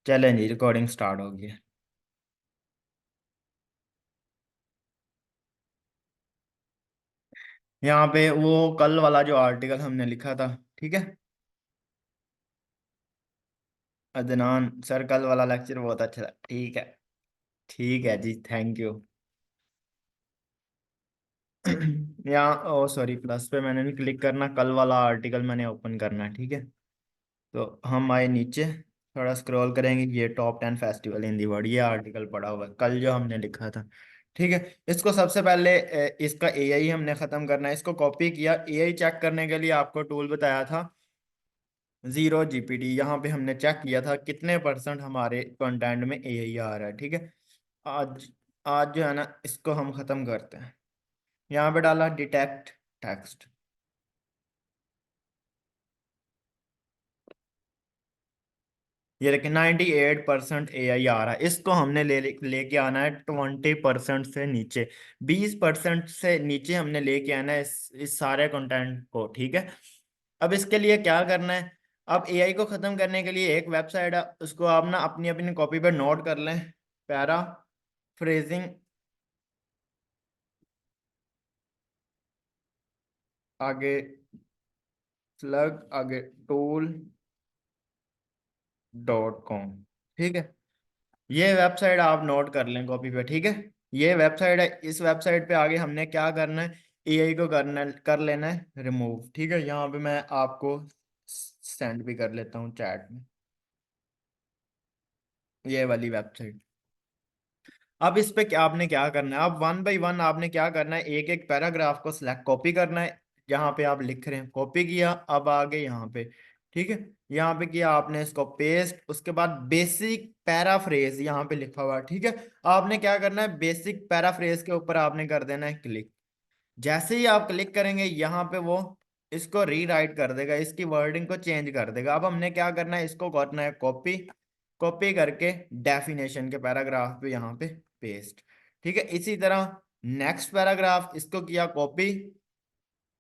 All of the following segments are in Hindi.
चलें जी, रिकॉर्डिंग स्टार्ट हो गई है। यहाँ पे वो कल वाला जो आर्टिकल हमने लिखा था, ठीक है। अदनान सर, कल वाला लेक्चर बहुत अच्छा था। ठीक है, ठीक है जी, थैंक यू। यहाँ ओ सॉरी, प्लस पे मैंने नहीं क्लिक करना, कल वाला आर्टिकल मैंने ओपन करना है, ठीक है। तो हम आए नीचे, थोड़ा स्क्रॉल करेंगे, ये top 10 festival in the world, ये आर्टिकल पड़ा हुआ है कल जो हमने लिखा था, ठीक है। इसको सबसे पहले इसका एआई हमने खत्म करना है। इसको कॉपी किया, एआई चेक करने के लिए आपको टूल बताया था जीरो जीपीटी। यहाँ पे हमने चेक किया था कितने परसेंट हमारे कंटेंट में एआई आ रहा है, ठीक है। आज आज जो है ना, इसको हम खत्म करते हैं। यहाँ पे डाला डिटेक्ट टेक्स्ट। ये देखिए 98% ए आई आ रहा है। इसको हमने लेके आना है 20% से नीचे, 20% से नीचे हमने लेके आना है इस सारे कंटेंट को, ठीक है। अब इसके लिए क्या करना है? अब एआई को खत्म करने के लिए एक वेबसाइट है, उसको आप ना अपनी अपनी कॉपी पर नोट कर लें। पैरा फ्रेजिंग, आगे स्लग, आगे tool.com, ठीक है। ये वेबसाइट आप नोट कर लें कॉपी पे, ठीक है। ये वेबसाइट है। इस वेबसाइट पे आगे हमने क्या करना है? एआई को कर लेना है रिमूव, ठीक है। यहाँ पे मैं आपको सेंड भी कर लेता हूँ चैट में, ये वाली वेबसाइट। अब इस पे क्या आपने क्या करना है? अब वन बाय वन आपने क्या करना है, एक एक पैराग्राफ को सिलेक्ट कॉपी करना है। यहाँ पे आप लिख रहे हैं, कॉपी किया, अब आगे यहाँ पे, ठीक है। यहाँ पे किया आपने इसको पेस्ट, उसके बाद बेसिक पैराफ्रेज यहाँ पे लिखा हुआ है, ठीक है। आपने क्या करना है, बेसिक पैराफ्रेज के ऊपर आपने कर देना है क्लिक। जैसे ही आप क्लिक करेंगे यहाँ पे वो इसको रीराइट कर देगा, इसकी वर्डिंग को चेंज कर देगा। अब हमने क्या करना है, इसको करना है कॉपी, कॉपी करके डेफिनेशन के पैराग्राफ पे यहाँ पे पेस्ट, ठीक है। इसी तरह नेक्स्ट पैराग्राफ, इसको किया कॉपी,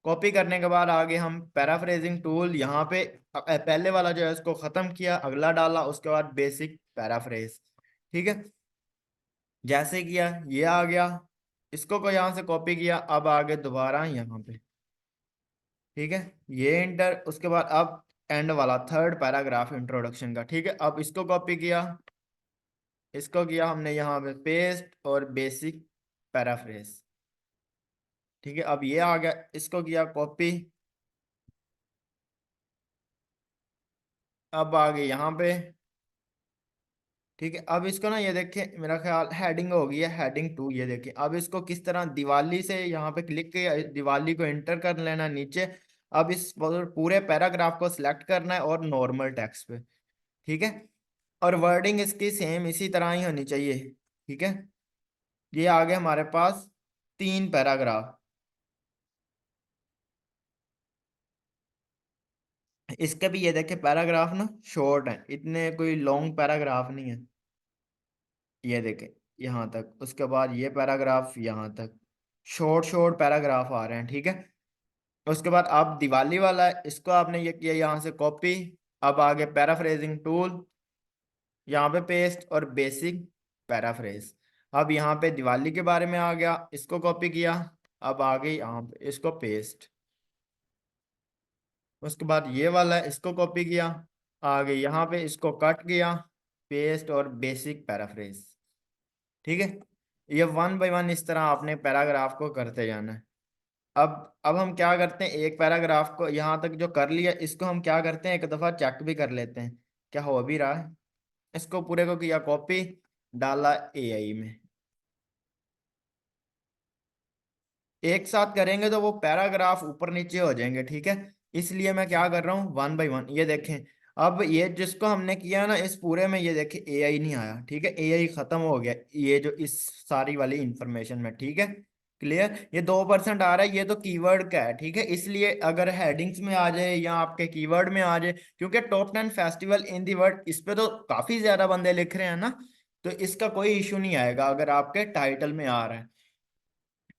कॉपी करने के बाद आगे हम पैराफ्रेजिंग टूल यहाँ पे पहले वाला जो है उसको खत्म किया, अगला डाला, उसके बाद बेसिक पैराफ्रेज, ठीक है। जैसे किया ये आ गया, इसको को यहाँ से कॉपी किया, अब आगे दोबारा यहाँ पे, ठीक है। ये इंटर, उसके बाद अब एंड वाला थर्ड पैराग्राफ इंट्रोडक्शन का, ठीक है। अब इसको कॉपी किया, इसको किया हमने यहाँ पे पेस्ट और बेसिक पैराफ्रेज, ठीक है। अब ये आ गया, इसको किया कॉपी, अब आगे यहाँ पे, ठीक है। अब इसको ना ये देखिए, मेरा ख्याल हेडिंग हो गई है, हेडिंग 2, ये देखिए। अब इसको किस तरह, दिवाली से यहाँ पे क्लिक किया, दिवाली को एंटर कर लेना नीचे। अब इस पूरे पैराग्राफ को सिलेक्ट करना है और नॉर्मल टेक्स्ट पे, ठीक है। और वर्डिंग इसकी सेम इसी तरह ही होनी चाहिए, ठीक है। ये आगे हमारे पास 3 पैराग्राफ। इसके भी ये देखिए पैराग्राफ ना शॉर्ट है, इतने कोई लॉन्ग पैराग्राफ नहीं है। ये देखें यहाँ तक, उसके बाद ये पैराग्राफ यहाँ तक, शॉर्ट शॉर्ट पैराग्राफ आ रहे हैं, ठीक है। उसके बाद अब दिवाली वाला है, इसको आपने ये किया यहाँ से कॉपी, अब आगे पैराफ्रेजिंग टूल, यहाँ पे पेस्ट और बेसिक पैराफ्रेज। अब यहाँ पे दिवाली के बारे में आ गया, इसको कॉपी किया, अब आगे यहाँ पे इसको पेस्ट। उसके बाद ये वाला है, इसको कॉपी किया, आगे यहाँ पे इसको कट किया, पेस्ट और बेसिक पैराफ्रेज, ठीक है। ये वन बाय वन इस तरह आपने पैराग्राफ को करते जाना है। अब हम क्या करते हैं, एक पैराग्राफ को यहाँ तक जो कर लिया, इसको हम क्या करते हैं, एक दफा चेक भी कर लेते हैं क्या हो भी रहा है। इसको पूरे को किया कॉपी, डाला एआई में। एक साथ करेंगे तो वो पैराग्राफ ऊपर नीचे हो जाएंगे, ठीक है। इसलिए मैं क्या कर रहा हूँ, वन बाय वन। ये देखें, अब ये जिसको हमने किया ना, इस पूरे में ये देखें एआई नहीं आया, ठीक है। एआई खत्म हो गया, ये जो इस सारी वाली इंफॉर्मेशन में, ठीक है। क्लियर? ये 2% आ रहा है, ये तो कीवर्ड का है, ठीक है। इसलिए अगर हेडिंग्स में आ जाए या आपके कीवर्ड में आ जाए, क्योंकि top 10 festival in the world, इस पे तो काफी ज्यादा बंदे लिख रहे हैं ना, तो इसका कोई इशू नहीं आएगा अगर आपके टाइटल में आ रहा है।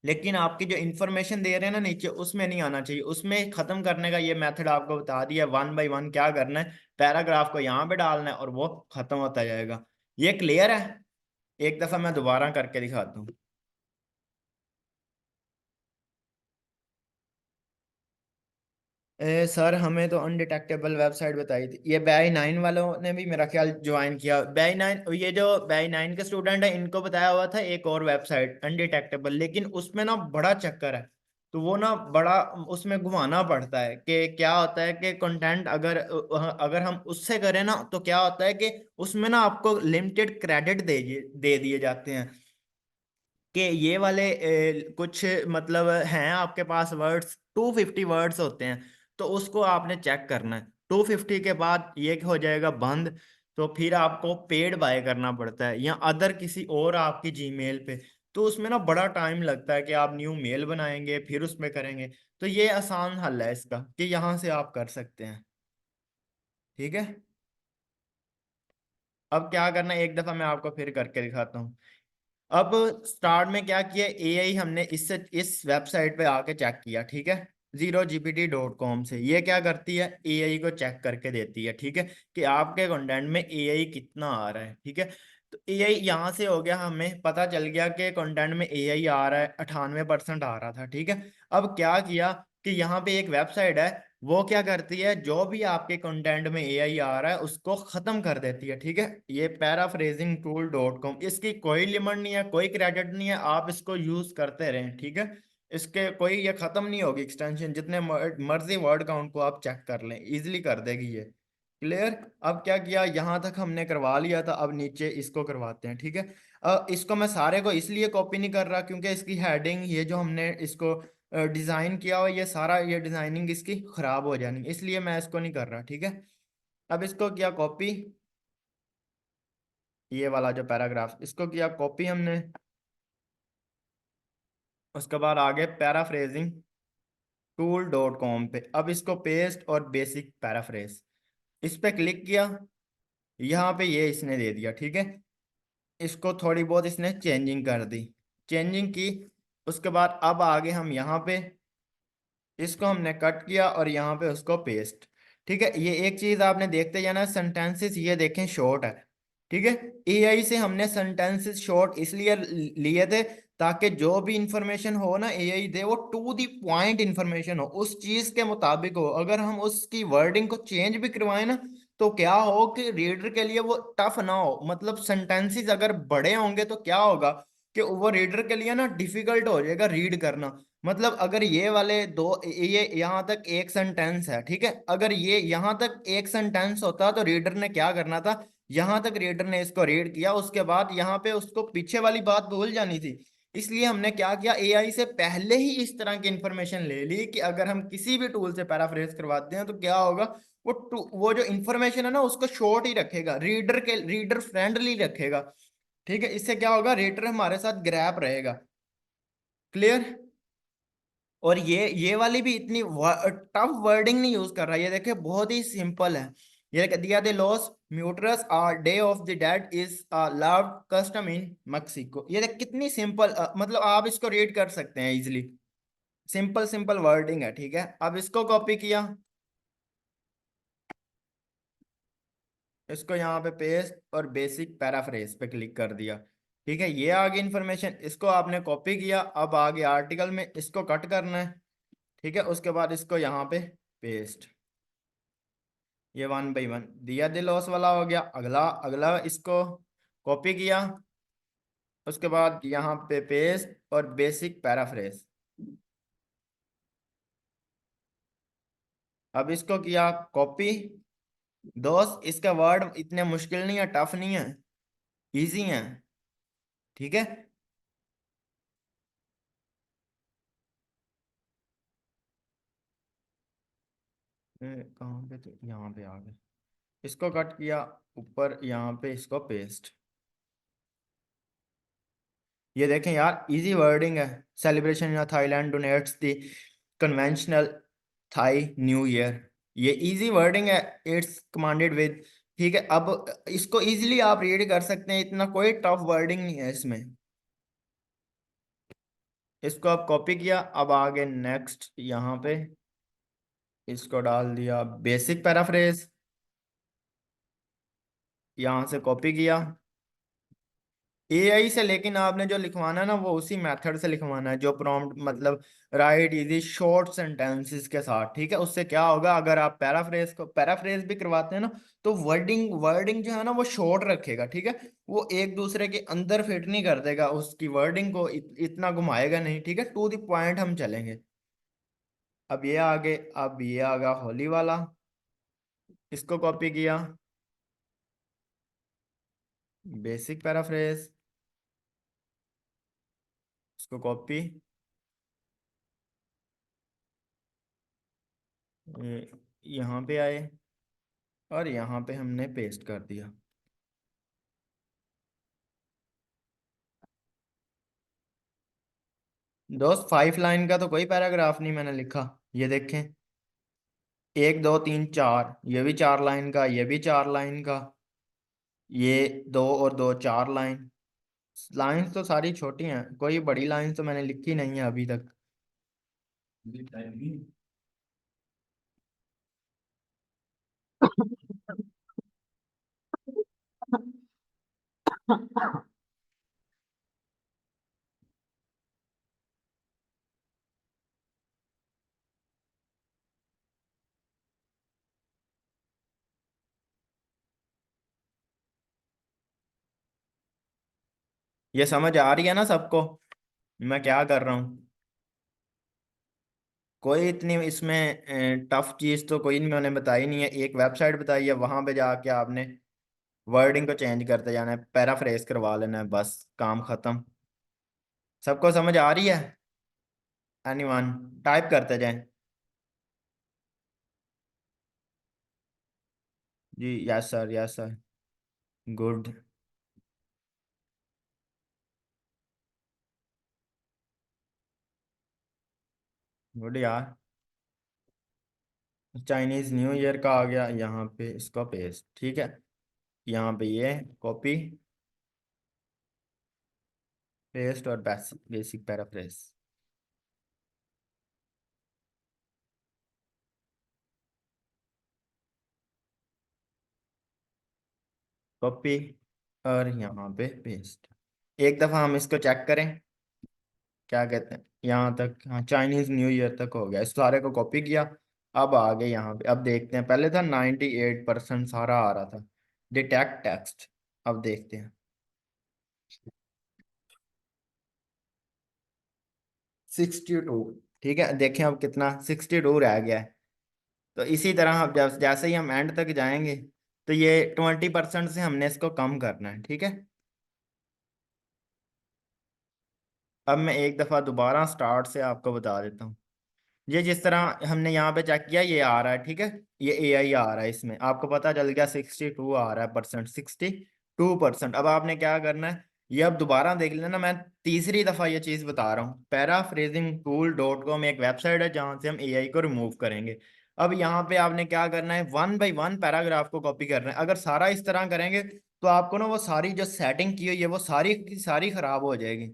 लेकिन आपकी जो इंफॉर्मेशन दे रहे हैं ना नीचे, उसमें नहीं आना चाहिए। उसमें खत्म करने का ये मेथड आपको बता दिया, वन बाय वन क्या करना है। पैराग्राफ को यहाँ पे डालना है और वो खत्म होता जाएगा। ये क्लियर है? एक दफा मैं दोबारा करके दिखाता हूँ। सर हमें तो अनडिटेक्टेबल वेबसाइट बताई थी। ये बाई नाइन वालों ने भी मेरा ख्याल ज्वाइन किया। बाई नाइन, ये जो बाई नाइन के स्टूडेंट है इनको बताया हुआ था एक और वेबसाइट अनडिटेक्टेबल, लेकिन उसमें ना बड़ा चक्कर है। तो वो ना बड़ा उसमें घुमाना पड़ता है कि क्या होता है कि कंटेंट अगर अगर हम उससे करें ना तो क्या होता है कि उसमें ना आपको लिमिटेड क्रेडिट दे दिए जाते हैं कि ये वाले कुछ मतलब हैं आपके पास वर्ड्स, 250 वर्ड्स होते हैं। तो उसको आपने चेक करना है। 250 के बाद ये हो जाएगा बंद। तो फिर आपको पेड बाय करना पड़ता है या अदर किसी और आपकी जीमेल पे। तो उसमें ना बड़ा टाइम लगता है कि आप न्यू मेल बनाएंगे फिर उसमें करेंगे। तो ये आसान हल है इसका कि यहाँ से आप कर सकते हैं। ठीक है। अब क्या करना है, एक दफा मैं आपको फिर करके दिखाता हूँ। अब स्टार्ट में क्या किया, एआई हमने इससे इस वेबसाइट पे आके चेक किया। ठीक है, ZeroGPT.com से। ये क्या करती है, एआई को चेक करके देती है। ठीक है, कि आपके कंटेंट में एआई कितना आ रहा है। ठीक है, तो एआई यहाँ से हो गया, हमें पता चल गया कि कंटेंट में एआई आ रहा है, 98% आ रहा था। ठीक है, अब क्या किया कि यहाँ पे एक वेबसाइट है, वो क्या करती है, जो भी आपके कंटेंट में एआई आ रहा है उसको खत्म कर देती है। ठीक है, ये paraphrasingtool.com, इसकी कोई लिमिट नहीं है, कोई क्रेडिट नहीं है, आप इसको यूज करते रहें। ठीक है, इसके कोई ये खत्म नहीं होगी एक्सटेंशन, जितने मर्जी वर्ड काउंट को आप चेक कर लें, इजिली कर देगी ये। क्लियर? अब क्या किया, यहाँ तक हमने करवा लिया था, अब नीचे इसको करवाते हैं। ठीक है, इसको मैं सारे को इसलिए कॉपी नहीं कर रहा क्योंकि इसकी हेडिंग, ये जो हमने इसको डिजाइन किया हुआ, ये सारा ये डिजाइनिंग इसकी खराब हो जानी, इसलिए मैं इसको नहीं कर रहा। ठीक है, अब इसको किया कॉपी, ये वाला जो पैराग्राफ, इसको किया कॉपी हमने। उसके बाद आगे paraphrasing tool.com पे, अब इसको पेस्ट और बेसिक पैराफ्रेज, इस पे क्लिक किया। यहाँ पे ये इसने दे दिया। ठीक है, इसको थोड़ी बहुत इसने चेंजिंग कर दी, चेंजिंग की। उसके बाद अब आगे हम यहाँ पे इसको हमने कट किया और यहाँ पे उसको पेस्ट। ठीक है, ये एक चीज आपने देखते जाना, सेंटेंसेस ये देखें शॉर्ट है। ठीक है, एआई से हमने सेंटेंसेस शॉर्ट इसलिए लिए थे ताकि जो भी इंफॉर्मेशन हो ना एआई दे, वो टू दी पॉइंट इंफॉर्मेशन हो, उस चीज के मुताबिक हो। अगर हम उसकी वर्डिंग को चेंज भी करवाएं ना तो क्या हो कि रीडर के लिए वो टफ ना हो। मतलब सेंटेंसेस अगर बड़े होंगे तो क्या होगा कि वो रीडर के लिए ना डिफिकल्ट हो जाएगा रीड करना। मतलब अगर ये वाले दो, ये यहाँ तक एक सेंटेंस है। ठीक है, अगर ये यहाँ तक एक सेंटेंस होता तो रीडर ने क्या करना था, यहाँ तक रीडर ने इसको रीड किया, उसके बाद यहाँ पे उसको पीछे वाली बात भूल जानी थी। इसलिए हमने क्या किया, एआई से पहले ही इस तरह की इंफॉर्मेशन ले ली कि अगर हम किसी भी टूल से पैराफ्रेज करवाते हैं तो क्या होगा, वो जो इंफॉर्मेशन है ना उसको शॉर्ट ही रखेगा, रीडर फ्रेंडली रखेगा। ठीक है, इससे क्या होगा, रीडर हमारे साथ ग्रैप रहेगा। क्लियर? और ये वाली भी इतनी टफ वर्डिंग नहीं यूज कर रहा, ये देखिए बहुत ही सिंपल है। ये Dia de los Muertos or Day of the Dead is loved custom in Mexico. ये देख कितनी सिंपल, मतलब आप इसको रीड कर सकते हैं इजिली। सिंपल सिंपल वर्डिंग है। ठीक है, अब इसको कॉपी किया, इसको यहाँ पे पेस्ट और बेसिक पैराफ्रेज पे क्लिक कर दिया। ठीक है, ये आगे इन्फॉर्मेशन, इसको आपने कॉपी किया, अब आगे आर्टिकल में इसको कट करना है। ठीक है, उसके बाद इसको यहाँ पे पेस्ट, ये वन बाई वन दिया दे लॉस वाला हो गया। अगला अगला इसको कॉपी किया, उसके बाद यहाँ पे पेस्ट और बेसिक पैराफ्रेज। अब इसको किया कॉपी। दोस्त इसका वर्ड इतने मुश्किल नहीं है, टफ नहीं है, इजी है। ठीक है, कहाँ पे, तो यहाँ पे आ गए। इसको कट किया, ऊपर यहाँ पे इसको पेस्ट। ये देखें यार, इजी वर्डिंग है। Celebration in Thailand donates the conventional Thai new year. ये इजी वर्डिंग है, इट्स कमांडेड विद। ठीक है, अब इसको इजीली आप रीड कर सकते हैं, इतना कोई टफ वर्डिंग नहीं है इसमें। इसको अब कॉपी किया, अब आगे नेक्स्ट यहाँ पे इसको डाल दिया बेसिक पैराफ्रेज, यहाँ से कॉपी किया एआई से। लेकिन आपने जो लिखवाना है ना वो उसी मेथड से लिखवाना है जो प्रॉम्प्ट, मतलब राइट इजी शॉर्ट सेंटेंसेस के साथ, ठीक है। उससे क्या होगा, अगर आप पैराफ्रेज भी करवाते हैं ना, तो वर्डिंग वर्डिंग जो है ना वो शॉर्ट रखेगा, ठीक है। वो एक दूसरे के अंदर फिट नहीं कर देगा, उसकी वर्डिंग को इतना घुमाएगा नहीं, ठीक है। टू द पॉइंट हम चलेंगे। अब ये आ गया होली वाला, इसको कॉपी किया बेसिक पैराफ्रेज, इसको कॉपी, यहाँ पे आए और यहाँ पे हमने पेस्ट कर दिया। दोस्त 5 लाइन का तो कोई पैराग्राफ नहीं मैंने लिखा, ये देखें। 1 2 3 4, ये भी 4 लाइन का, ये भी 4 लाइन का, ये 2 और 2 4 लाइन। लाइंस तो सारी छोटी हैं, कोई बड़ी लाइन तो मैंने लिखी नहीं है अभी तक। ये समझ आ रही है ना सबको, मैं क्या कर रहा हूँ? कोई इतनी इसमें टफ चीज तो कोई नहीं मैंने बताई नहीं है। एक वेबसाइट बताई है, वहां पे जाके आपने वर्डिंग को चेंज करते जाना है, पैराफ्रेज करवा लेना है, बस काम खत्म। सबको समझ आ रही है? एनीवन टाइप करते जाएं। जी yes sir, yes sir. Good. Good यार। चाइनीज न्यू ईयर का आ गया यहाँ पे, इसका पेस्ट, ठीक है। यहाँ पे ये कॉपी पेस्ट और बेसिक बेसिक पैराफ्रेज, कॉपी और यहाँ पे पेस्ट। एक दफा हम इसको चेक करें, क्या कहते हैं, यहाँ तक, हाँ चाइनीज न्यू ईयर तक हो गया। इस सारे को कॉपी किया, अब आगे यहाँ पे, अब देखते हैं। पहले था 98% सारा आ रहा था डिटेक्ट टेक्स्ट, अब देखते हैं। 62, ठीक है। देखें अब कितना, 62 रह गया है। तो इसी तरह अब जैसे ही हम एंड तक जाएंगे, तो ये 20% से हमने इसको कम करना है, ठीक है। अब मैं एक दफ़ा दोबारा स्टार्ट से आपको बता देता हूँ। ये जिस तरह हमने यहाँ पे चेक किया, ये आ रहा है, ठीक है। ये एआई आ रहा है, इसमें आपको पता चल गया 62 आ रहा है परसेंट, 62%। अब आपने क्या करना है, ये अब दोबारा देख लेना। मैं तीसरी दफा ये चीज बता रहा हूँ। paraphrasingtool.com एक वेबसाइट है जहाँ से हम एआई को रिमूव करेंगे। अब यहाँ पे आपने क्या करना है, 1 बाय 1 पैराग्राफ को कॉपी करना है। अगर सारा इस तरह करेंगे तो आपको ना वो सारी जो सेटिंग की हुई है वो सारी की सारी खराब हो जाएगी।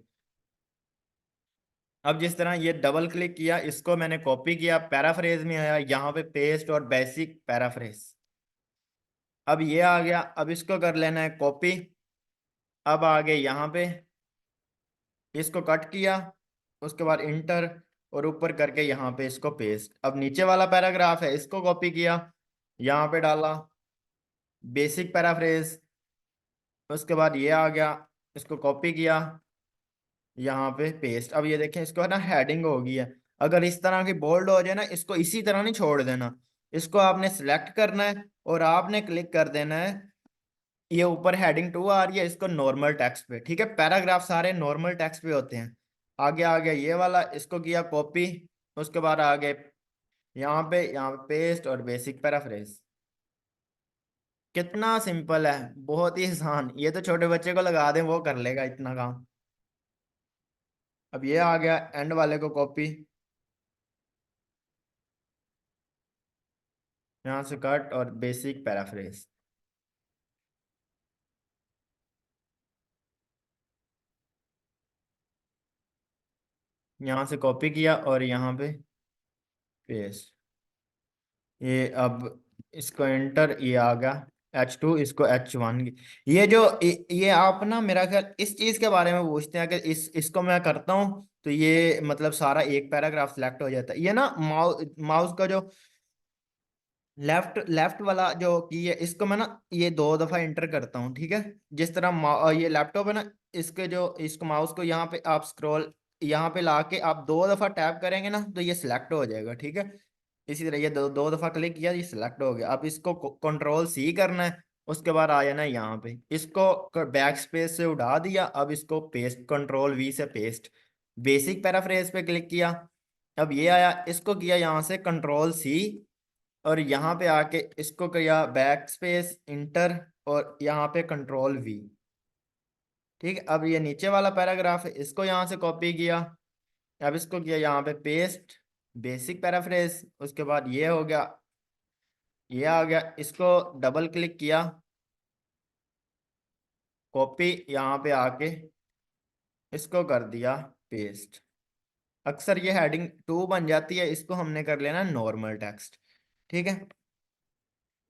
अब जिस तरह ये डबल क्लिक किया, इसको मैंने कॉपी किया, पैराफ्रेज में आया, यहाँ पे पेस्ट और बेसिक पैराफ्रेज। अब ये आ गया, अब इसको कर लेना है कॉपी। अब आगे यहाँ पे इसको कट किया, उसके बाद इंटर, और ऊपर करके यहाँ पे इसको पेस्ट। अब नीचे वाला पैराग्राफ है, इसको कॉपी किया, यहाँ पे डाला बेसिक पैराफ्रेज, उसके बाद ये आ गया, इसको कॉपी किया, यहाँ पे पेस्ट। अब ये देखें, इसको है ना हेडिंग हो गई है। अगर इस तरह की बोल्ड हो जाए ना, इसको इसी तरह नहीं छोड़ देना, इसको आपने सिलेक्ट करना है और आपने क्लिक कर देना है। ये ऊपर हेडिंग 2 आ रही है, इसको नॉर्मल टेक्स्ट पे, ठीक है। पैराग्राफ सारे नॉर्मल टेक्स्ट पे होते हैं। आगे आ गया ये वाला, इसको किया कॉपी, उसके बाद आगे यहाँ पे पेस्ट और बेसिक पैराफ्रेज। कितना सिंपल है, बहुत ही आसान। ये तो छोटे बच्चे को लगा दें वो कर लेगा इतना काम। अब ये आ गया एंड वाले को कॉपी, यहाँ से कट और बेसिक पैराफ्रेज। यहाँ से कॉपी किया और यहाँ पे पेस्ट। ये अब इसको एंटर, ये आ गया H2, इसको H1। ये आप ना मेरा ख्याल इस चीज के बारे में पूछते हैं, अगर इसको मैं करता हूँ तो ये मतलब सारा एक पैराग्राफ सिलेक्ट हो जाता है। ये ना माउस का जो लेफ्ट लेफ्ट वाला जो की है, इसको मैं ना ये दो दफा एंटर करता हूँ, ठीक है। जिस तरह ये लैपटॉप है ना, इसको माउस को यहाँ पे आप स्क्रॉल, यहाँ पे लाके आप दो दफा टैप करेंगे ना तो ये सिलेक्ट हो जाएगा, ठीक है। इसी तरह ये दो दो दफा क्लिक किया, ये सिलेक्ट हो गया। अब इसको कंट्रोल सी करना है, उसके बाद आ जाना है यहाँ पे, इसको बैक स्पेस से उठा दिया। अब इसको पेस्ट, कंट्रोल वी से पेस्ट, बेसिक पैराफ्रेज पे क्लिक किया। अब ये आया, इसको किया यहाँ से कंट्रोल सी, और यहाँ पे आके इसको किया बैक स्पेस इंटर, और यहाँ पे कंट्रोल वी। ठीक है, अब ये नीचे वाला पैराग्राफ है, इसको यहाँ से कॉपी किया। अब इसको किया यहाँ पे पेस्ट, बेसिक पैराफ्रेज, उसके बाद ये हो गया, ये आ गया। इसको डबल क्लिक किया, कॉपी, यहाँ पे आके इसको कर दिया पेस्ट। अक्सर ये हेडिंग 2 बन जाती है, इसको हमने कर लेना नॉर्मल टेक्स्ट, ठीक है।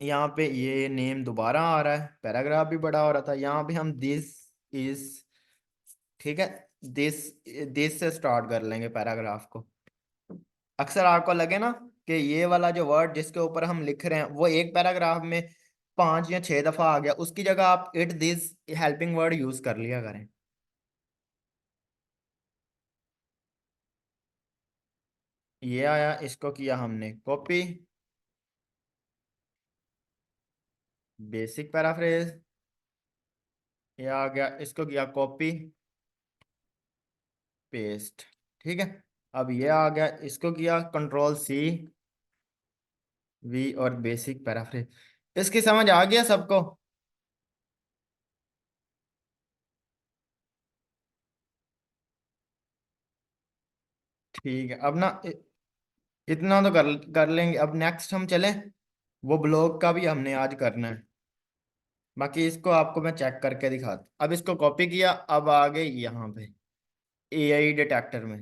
यहाँ पे ये नेम दोबारा आ रहा है, पैराग्राफ भी बड़ा हो रहा था। यहाँ पे हम दिस इज, ठीक है, दिस दिस से स्टार्ट कर लेंगे पैराग्राफ को। अक्सर आपको लगे ना कि ये वाला जो वर्ड जिसके ऊपर हम लिख रहे हैं वो एक पैराग्राफ में 5 या 6 दफा आ गया, उसकी जगह आप it this helping word use कर लिया करें। ये आया, इसको किया हमने कॉपी, बेसिक पैराफ्रेज, ये आ गया, इसको किया कॉपी पेस्ट, ठीक है। अब ये आ गया, इसको किया कंट्रोल सी वी और बेसिक पैराफ्रेज। इसकी समझ आ गया सबको? ठीक है, अब ना इतना तो कर कर लेंगे। अब नेक्स्ट हम चलें, वो ब्लॉग का भी हमने आज करना है। बाकी इसको आपको मैं चेक करके दिखाता। अब इसको कॉपी किया, अब आ गए यहाँ पे एआई डिटेक्टर में।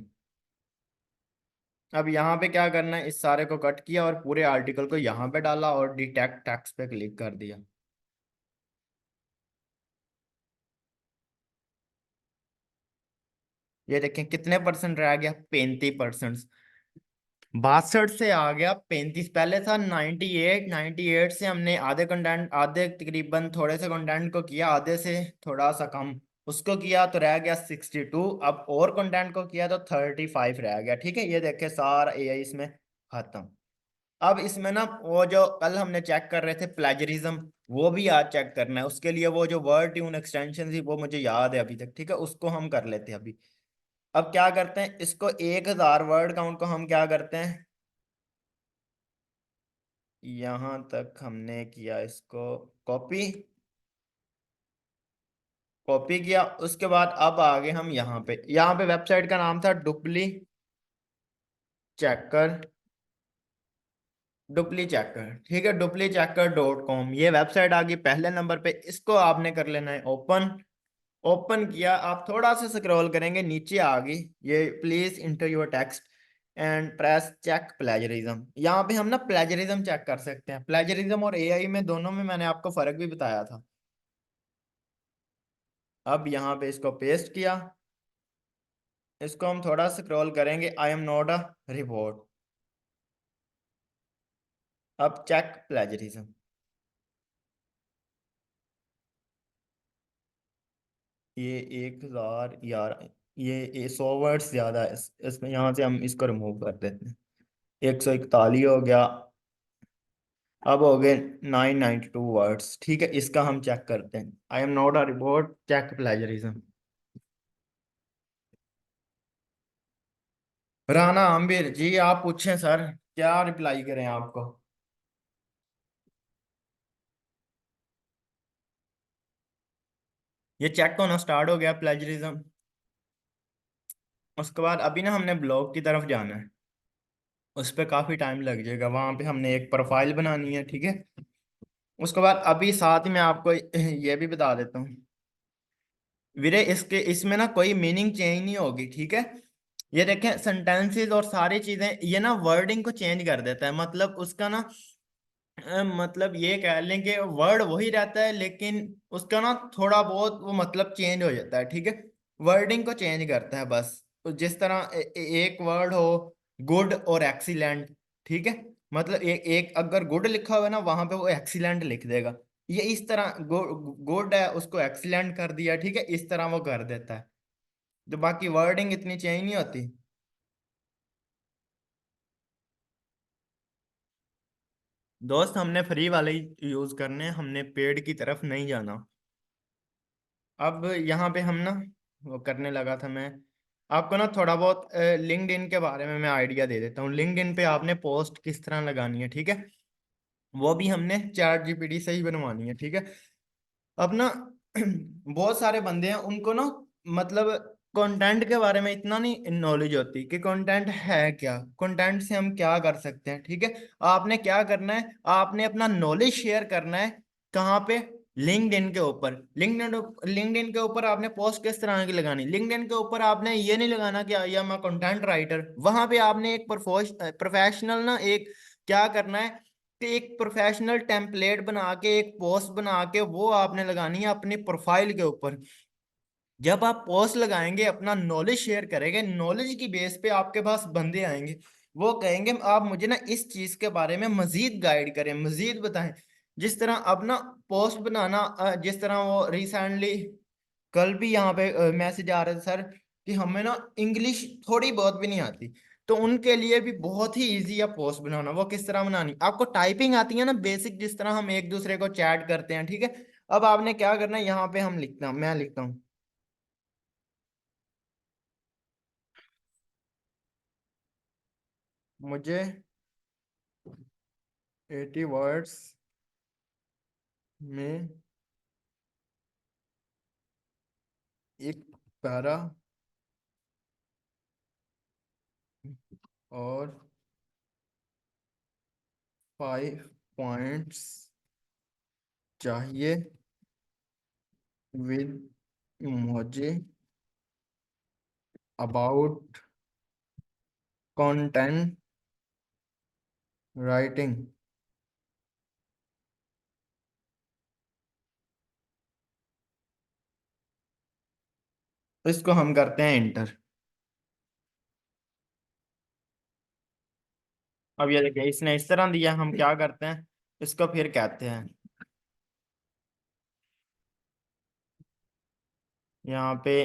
अब यहाँ पे क्या करना है, इस सारे को कट किया और पूरे आर्टिकल को यहाँ पे डाला और डिटेक्ट टेक्स्ट पे क्लिक कर दिया। ये देखें कितने परसेंट रह गया, 35%। 62 से आ गया 35। पहले था 98। 98 से हमने आधे कंटेंट, आधे तकरीबन थोड़े से कंटेंट को किया, आधे से थोड़ा सा कम उसको किया तो रह गया 62। अब और कंटेंट को किया तो 35 रह गया, ठीक है। ये देखे सारा एआई इसमें खत्म। अब इसमें ना वो जो कल हमने चेक कर रहे थे प्लेजरिज्म, वो भी आज चेक करना है। उसके लिए वो जो वर्ड ट्यून एक्सटेंशन थी वो मुझे याद है अभी तक, ठीक है, उसको हम कर लेते हैं अभी। अब क्या करते हैं, इसको 1000 वर्ड काउंट को हम क्या करते हैं, यहां तक हमने किया, इसको कॉपी, कॉपी किया। उसके बाद अब आगे हम यहाँ पे वेबसाइट का नाम था डुप्ली चेकर, डुप्ली चेकर, ठीक है, duplicchecker.com। ये वेबसाइट आ गई पहले नंबर पे। इसको आपने कर लेना है ओपन। ओपन किया, आप थोड़ा सा स्क्रॉल करेंगे नीचे आ गई ये, please enter your text and press check plagiarism. यहाँ पे हम ना प्लेजरिज्म चेक कर सकते हैं। प्लेजरिज्म और एआई में दोनों में मैंने आपको फर्क भी बताया था। अब यहाँ पे इसको पेस्ट किया, इसको हम थोड़ा स्क्रॉल करेंगे, आई एम नॉट अ रिपोर्ट। अब चेक प्लेजरिज्म, ये 1000 यार, ये 100 वर्ड्स ज्यादा है इसमें, यहाँ से हम इसको रिमूव कर देते हैं। 141 हो गया। अब हो गए 992 वर्ड्स, ठीक है। इसका हम चेक करते हैं, I am not a report check plagiarism. Rana Aamir ji, आप पूछें सर, क्या रिप्लाई करें आपको? ये चेक होना स्टार्ट हो गया प्लेजरिज्म। उसके बाद अभी ना हमने ब्लॉग की तरफ जाना है, उस पर काफी टाइम लग जाएगा। वहां पे हमने एक प्रोफाइल बनानी है, ठीक है। उसके बाद अभी साथ ही मैं आपको ये भी बता देता हूँ वीरे, इसके इसमें ना कोई मीनिंग चेंज नहीं होगी, ठीक है। ये देखें सेंटेंसेस और सारी चीजें, ये ना वर्डिंग को चेंज कर देता है, मतलब उसका ना मतलब ये कह लें कि वर्ड वही रहता है लेकिन उसका ना थोड़ा बहुत वो मतलब चेंज हो जाता है, ठीक है। वर्डिंग को चेंज करता है बस। तो जिस तरह एक वर्ड हो गुड और एक्सीलेंट, ठीक है, मतलब एक अगर गुड लिखा हुआ है ना वहां पे वो एक्सीलेंट लिख देगा। ये इस तरह गुड है उसको एक्सीलेंट कर दिया, ठीक है, इस तरह वो कर देता है। तो बाकी वर्डिंग इतनी चेंज नहीं होती। दोस्त हमने फ्री वाले ही यूज करने हैं, हमने पेड की तरफ नहीं जाना। अब यहाँ पे हम ना वो करने लगा था मैं, आपको ना थोड़ा बहुत लिंक्डइन के बारे में मैं आइडिया दे देता हूँ। लिंक्डइन पे आपने पोस्ट किस तरह लगानी है, ठीक है, वो भी हमने चैट जीपीटी से ही बनवानी है, ठीक है। अब ना बहुत सारे बंदे हैं उनको ना मतलब कंटेंट के बारे में इतना नहीं नॉलेज होती कि कंटेंट है क्या, कंटेंट से हम क्या कर सकते हैं, ठीक है। आपने क्या करना है, आपने अपना नॉलेज शेयर करना है। कहाँ पे? लिंक्डइन के ऊपर। लिंक्डइन लिंक्डइन के ऊपर आपने पोस्ट किस तरह की लगानी, लिंक्डइन के ऊपर आपने ये नहीं लगाना कि आई एम कंटेंट राइटर। वहां पे आपने एक प्रोफेशनल ना एक क्या करना है कि एक प्रोफेशनल टेम्पलेट बना के एक पोस्ट बना के वो आपने लगानी है अपनी प्रोफाइल के ऊपर। जब आप पोस्ट लगाएंगे अपना नॉलेज शेयर करेंगे, नॉलेज की बेस पे आपके पास बंदे आएंगे, वो कहेंगे आप मुझे ना इस चीज के बारे में मजीद गाइड करें, मजीद बताएं। जिस तरह अब ना पोस्ट बनाना जिस तरह वो रिसेंटली कल भी यहाँ पे मैसेज आ रहे थे सर कि हमें ना इंग्लिश थोड़ी बहुत भी नहीं आती। तो उनके लिए भी बहुत ही इजी है पोस्ट बनाना। वो किस तरह बनानी, आपको टाइपिंग आती है ना बेसिक, जिस तरह हम एक दूसरे को चैट करते हैं, ठीक है। अब आपने क्या करना है, यहाँ पे हम लिखता हूँ, मैं लिखता हूँ मुझे 80 वर्ड्स में एक पैरा और 5 पॉइंट्स चाहिए विद मुझे अबाउट कंटेंट राइटिंग। इसको हम करते हैं इंटर। अब ये देखिए इसने इस तरह दिया, हम क्या करते हैं, इसको फिर कहते हैं यहाँ पे,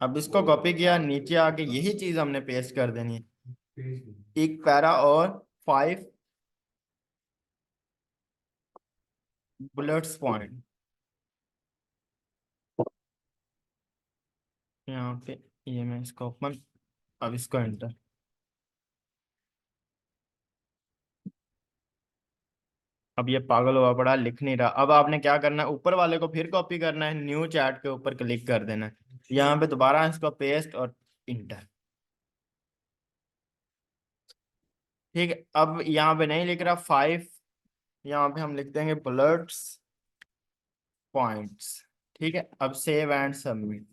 अब इसको कॉपी किया, नीचे आके यही चीज हमने पेस्ट कर देनी है, एक पैरा और 5 बुलेट्स पॉइंट। यहाँ पे ये मैं इसको ओपन, अब इसको एंटर। अब ये पागल हुआ पड़ा लिख नहीं रहा। अब आपने क्या करना है, ऊपर वाले को फिर कॉपी करना है, न्यू चैट के ऊपर क्लिक कर देना है, यहाँ पे दोबारा इसको पेस्ट और इंटर। ठीक है, अब यहाँ पे नहीं लिख रहा 5, यहाँ पे हम लिख देंगे बुलेट्स पॉइंट्स। ठीक है, अब सेव एंड सबमिट।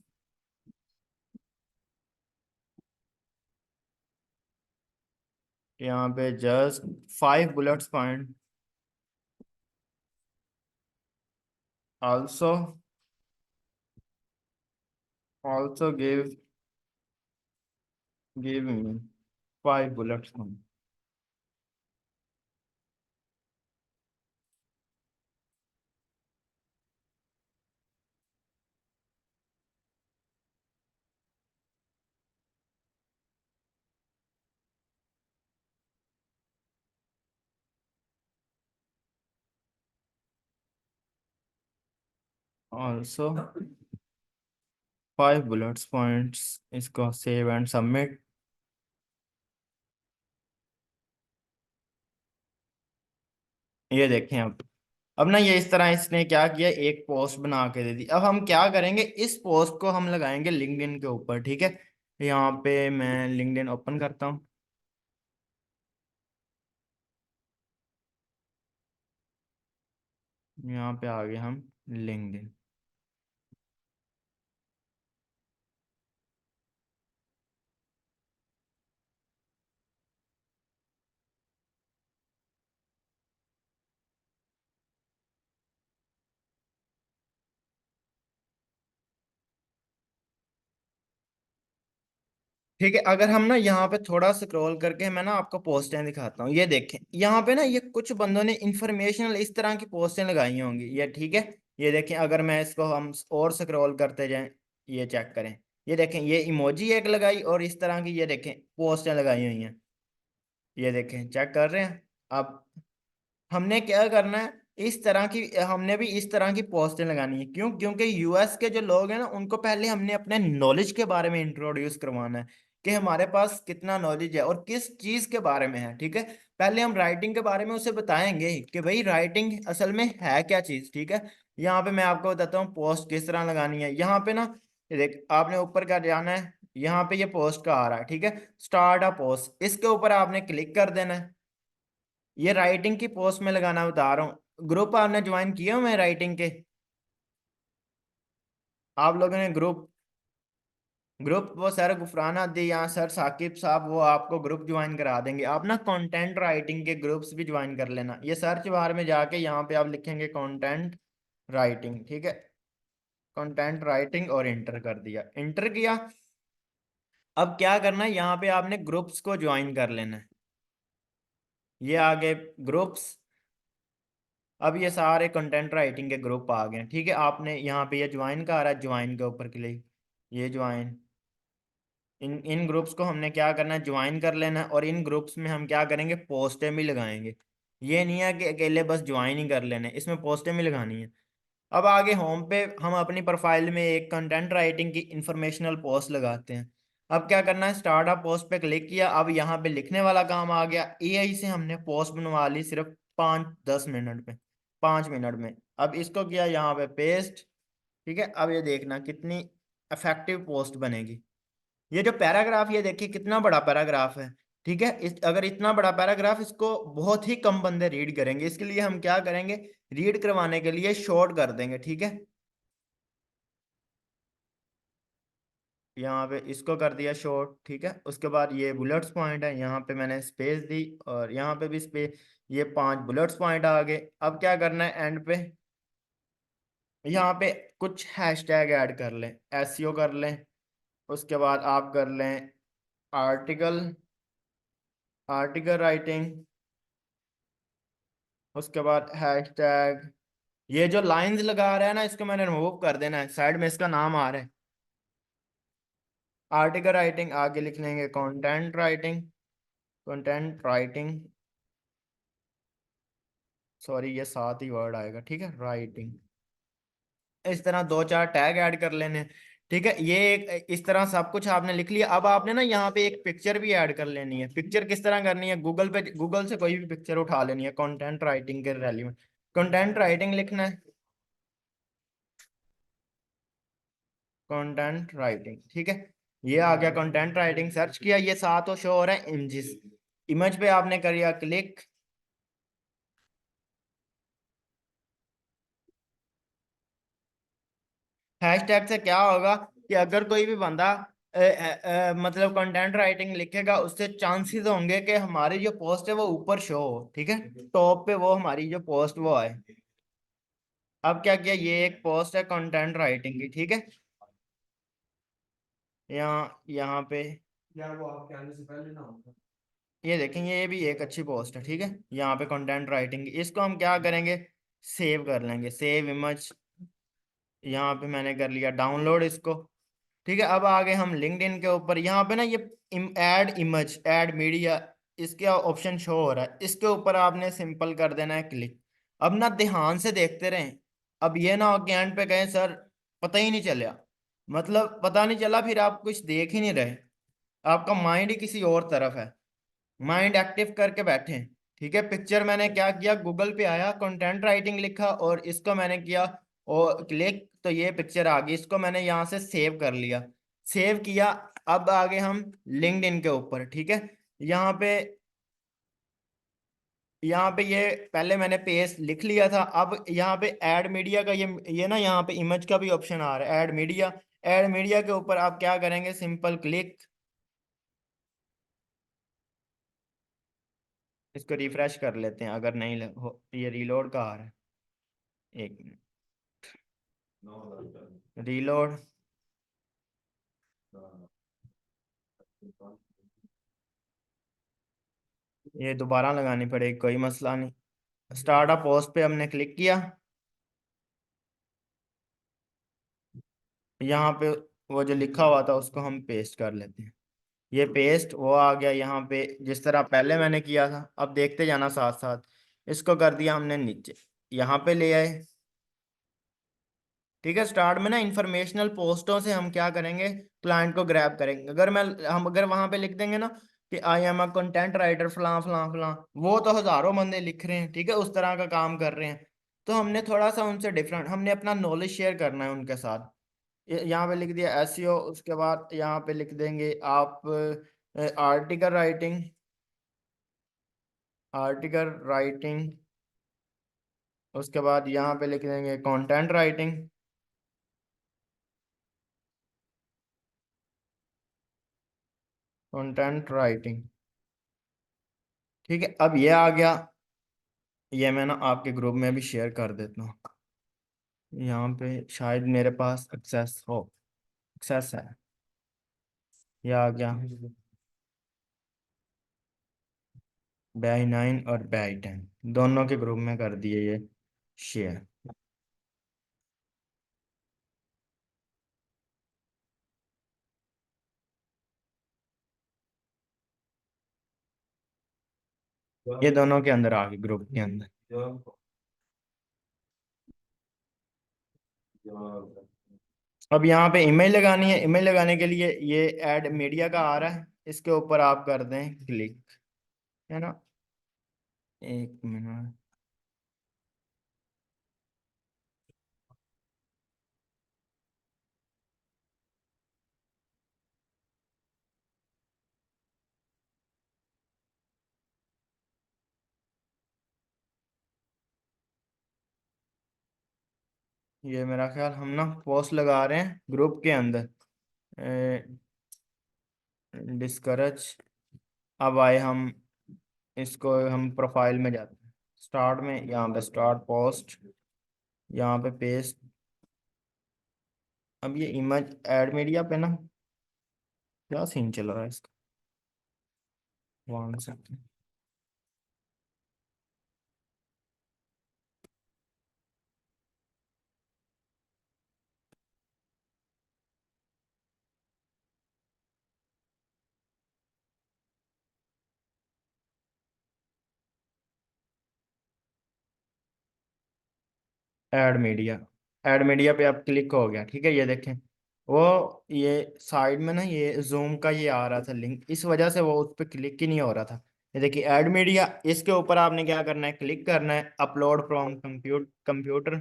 यहाँ पे just 5 bullets point also also give me 5 bullets. Also 5 bullets points, इसको सेव एंड सबमिट। ये देखें अब ना ये इस तरह इसने क्या किया, एक पोस्ट बना के दे दी। अब हम क्या करेंगे, इस पोस्ट को हम लगाएंगे लिंक्डइन के ऊपर, ठीक है। यहाँ पे मैं लिंक्डइन ओपन करता हूँ, यहाँ पे आ गए हम लिंक्डइन। ठीक है, अगर हम ना यहाँ पे थोड़ा स्क्रॉल करके मैं ना आपको पोस्टें दिखाता हूँ, ये देखें यहाँ पे ना ये कुछ बंदों ने इंफॉर्मेशनल इस तरह की पोस्टें लगाई होंगी ये, ठीक है। ये देखें, अगर मैं इसको हम और स्क्रॉल करते जाएं, ये चेक करें, ये देखें ये इमोजी एक लगाई और इस तरह की ये देखें पोस्टें लगाई हुई हैं। ये देखें, चेक कर रहे हैं। अब हमने क्या करना है, इस तरह की हमने भी इस तरह की पोस्टें लगानी है। क्यों? क्योंकि यूएस के जो लोग हैं ना, उनको पहले हमने अपने नॉलेज के बारे में इंट्रोड्यूस करवाना है कि हमारे पास कितना नॉलेज है और किस चीज के बारे में है, ठीक है। पहले हम राइटिंग के बारे में उसे बताएंगे कि भाई राइटिंग असल में है क्या चीज, ठीक है। यहाँ पे मैं आपको बताता हूँ पोस्ट किस तरह लगानी है। यहाँ पे ना ये देख, आपने ऊपर क्या जाना है, यहाँ पे ये पोस्ट का आ रहा है, ठीक है, स्टार्ट अ पोस्ट, इसके ऊपर आपने क्लिक कर देना है। ये राइटिंग की पोस्ट में लगाना बता रहा हूँ। ग्रुप आपने ज्वाइन किया हुआ है राइटिंग के? आप लोगों ने ग्रुप ग्रुप वो सर गुफराना दी या सर साकिब साहब वो आपको ग्रुप ज्वाइन करा देंगे। आप ना कंटेंट राइटिंग के ग्रुप्स भी ज्वाइन कर लेना। ये सर्च बार में जाके यहाँ पे आप लिखेंगे कंटेंट राइटिंग, ठीक है, कंटेंट राइटिंग और इंटर कर दिया, इंटर किया। अब क्या करना है, यहाँ पे आपने ग्रुप्स को ज्वाइन कर लेना है। ये आगे ग्रुप्स, अब ये सारे कंटेंट राइटिंग के ग्रुप आ गए हैं, ठीक है। आपने यहाँ पे ये ज्वाइन का आ रहा है, ज्वाइन के ऊपर क्लिक, ये ज्वाइन, इन इन ग्रुप्स को हमने क्या करना है, ज्वाइन कर लेना है। और इन ग्रुप्स में हम क्या करेंगे, पोस्टें भी लगाएंगे। ये नहीं है कि अकेले बस ज्वाइन ही कर लेने, इसमें पोस्टें भी लगानी है। अब आगे होम पे हम अपनी प्रोफाइल में एक कंटेंट राइटिंग की इंफॉर्मेशनल पोस्ट लगाते हैं। अब क्या करना है, स्टार्ट अप पोस्ट पे क्लिक किया। अब यहाँ पे लिखने वाला काम आ गया, एआई से हमने पोस्ट बनवा ली सिर्फ 5-10 मिनट में, 5 मिनट में। अब इसको किया यहाँ पे पेस्ट, ठीक है। अब ये देखना कितनी इफेक्टिव पोस्ट बनेगी। ये जो पैराग्राफ, ये देखिए कितना बड़ा पैराग्राफ है, ठीक है। इस अगर इतना बड़ा पैराग्राफ, इसको बहुत ही कम बंदे रीड करेंगे। इसके लिए हम क्या करेंगे, रीड करवाने के लिए शॉर्ट कर देंगे, ठीक है। यहाँ पे इसको कर दिया शॉर्ट, ठीक है। उसके बाद ये बुलेट्स पॉइंट है, यहाँ पे मैंने स्पेस दी और यहाँ पे भी स्पेस, ये 5 बुलेट्स पॉइंट आ गए। अब क्या करना है, एंड पे यहाँ पे कुछ हैशटैग ऐड कर लें, एसईओ कर लें। उसके बाद आप कर लें आर्टिकल, आर्टिकल राइटिंग। उसके बाद हैशटैग, ये जो लाइंस लगा रहा है ना, इसको मैंने रिमूव कर देना है, साइड में इसका नाम आ रहा है आर्टिकल राइटिंग। आगे लिख लेंगे content writing, content writing, sorry ये सात ही वर्ड आएगा, ठीक है, राइटिंग। इस तरह 2-4 टैग ऐड कर लेने, ठीक है। ये एक इस तरह सब कुछ आपने लिख लिया। अब आपने ना यहाँ पे एक पिक्चर भी ऐड कर लेनी है। पिक्चर किस तरह करनी है, गूगल पे, गूगल से कोई भी पिक्चर उठा लेनी है कंटेंट राइटिंग के रेलिवेंट। कंटेंट राइटिंग लिखना है, कंटेंट राइटिंग, ठीक है। ये आ गया कंटेंट राइटिंग, सर्च किया, ये सातों शो हो रहा है इमेजेस। इमेज पे आपने करिया क्लिक। हैशटैग से क्या होगा कि अगर कोई भी बंदा मतलब कंटेंट राइटिंग लिखेगा, उससे चांसेस होंगे कि हमारी जो पोस्ट है वो ऊपर शो हो, ठीक है, टॉप पे वो हमारी जो पोस्ट वो आए। अब क्या किया, ये एक पोस्ट है कंटेंट राइटिंग की, ठीक है। यहाँ यहाँ पे ये देखेंगे, ये भी एक अच्छी पोस्ट है, ठीक है। यहाँ पे कंटेंट राइटिंग, इसको हम क्या करेंगे, सेव कर लेंगे, सेव इमेज। यहाँ पे मैंने कर लिया डाउनलोड इसको, ठीक है। अब आगे हम लिंक्डइन के ऊपर, यहाँ पे ना ये ऐड इमेज, ऐड मीडिया, इसके ऑप्शन शो हो रहा है, इसके ऊपर आपने सिंपल कर देना है क्लिक। अब ना ध्यान से देखते रहें। अब ये ना हो कि एंड पे कहें सर पता ही नहीं चला, मतलब पता नहीं चला, फिर आप कुछ देख ही नहीं रहे, आपका माइंड ही किसी और तरफ है, माइंड एक्टिव करके बैठे हैं, ठीक है। पिक्चर मैंने क्या किया, गूगल पे आया, कंटेंट राइटिंग लिखा और इसको मैंने किया और क्लिक, तो ये पिक्चर आ गई। इसको मैंने यहाँ से सेव कर लिया, सेव किया। अब आगे हम लिंक्डइन के ऊपर, ठीक है। यहाँ पे यहाँ पे ये पहले मैंने पेज लिख लिया था। अब यहाँ पे ऐड मीडिया का ये ना यहाँ पे इमेज का भी ऑप्शन आ रहा है, ऐड मीडिया। ऐड मीडिया के ऊपर आप क्या करेंगे, सिंपल क्लिक। इसको रिफ्रेश कर लेते हैं, अगर नहीं ये रीलोड का आ रहा है, एक मिनट, रीलोड। ये दोबारा लगानी पड़ेगी, कोई मसला नहीं। स्टार्ट अ पोस्ट पे हमने क्लिक किया। यहाँ पे वो जो लिखा हुआ था उसको हम पेस्ट कर लेते हैं। ये पेस्ट वो आ गया यहाँ पे, जिस तरह पहले मैंने किया था। अब देखते जाना साथ साथ। इसको कर दिया हमने नीचे, यहाँ पे ले आए। ठीक है, स्टार्ट में ना इंफॉर्मेशनल पोस्टों से हम क्या करेंगे, क्लाइंट को ग्रैब करेंगे। हम अगर वहां पे लिख देंगे ना कि I am a content writer फलां फलां फलां, वो तो हजारों बंदे लिख रहे हैं, ठीक है, उस तरह का काम कर रहे हैं। तो हमने थोड़ा सा उनसे डिफरेंट, हमने अपना नॉलेज शेयर करना है उनके साथ। यहाँ पे लिख दिया एसईओ, उसके बाद यहाँ पे लिख देंगे आप आर्टिकल राइटिंग, आर्टिकल राइटिंग। उसके बाद यहाँ पे लिख देंगे कंटेंट राइटिंग, कंटेंट राइटिंग। ठीक है, अब ये आ गया। ये मैं ना आपके ग्रुप में भी शेयर कर देता हूँ। यहाँ पे शायद मेरे पास एक्सेस हो, एक्सेस है। ये आ गया, बाई 9 और बाई 10 दोनों के ग्रुप में कर दिए ये शेयर। ये दोनों के अंदर आ गए, ग्रुप के अंदर। अब यहाँ पे ईमेल लगानी है। ईमेल लगाने के लिए ये ऐड मीडिया का आ रहा है, इसके ऊपर आप कर दें क्लिक, है ना। एक मिनट। ये मेरा ख्याल हम ना पोस्ट लगा रहे हैं ग्रुप के अंदर। डिस्करेज। अब आए हम, इसको हम प्रोफाइल में जाते हैं, स्टार्ट में, यहाँ पे स्टार्ट पोस्ट, यहाँ पे पेस्ट। अब ये इमेज ऐड मीडिया पे ना क्या सीन चल रहा है इसका, one second. Add media, add media पे अब क्लिक हो गया। ठीक है, ये देखें, वो ये साइड में ना ये जूम का ये आ रहा था लिंक, इस वजह से वो उस पर क्लिक ही नहीं हो रहा था। ये देखिए ऐड मीडिया, इसके ऊपर आपने क्या करना है, क्लिक करना है, upload from computer.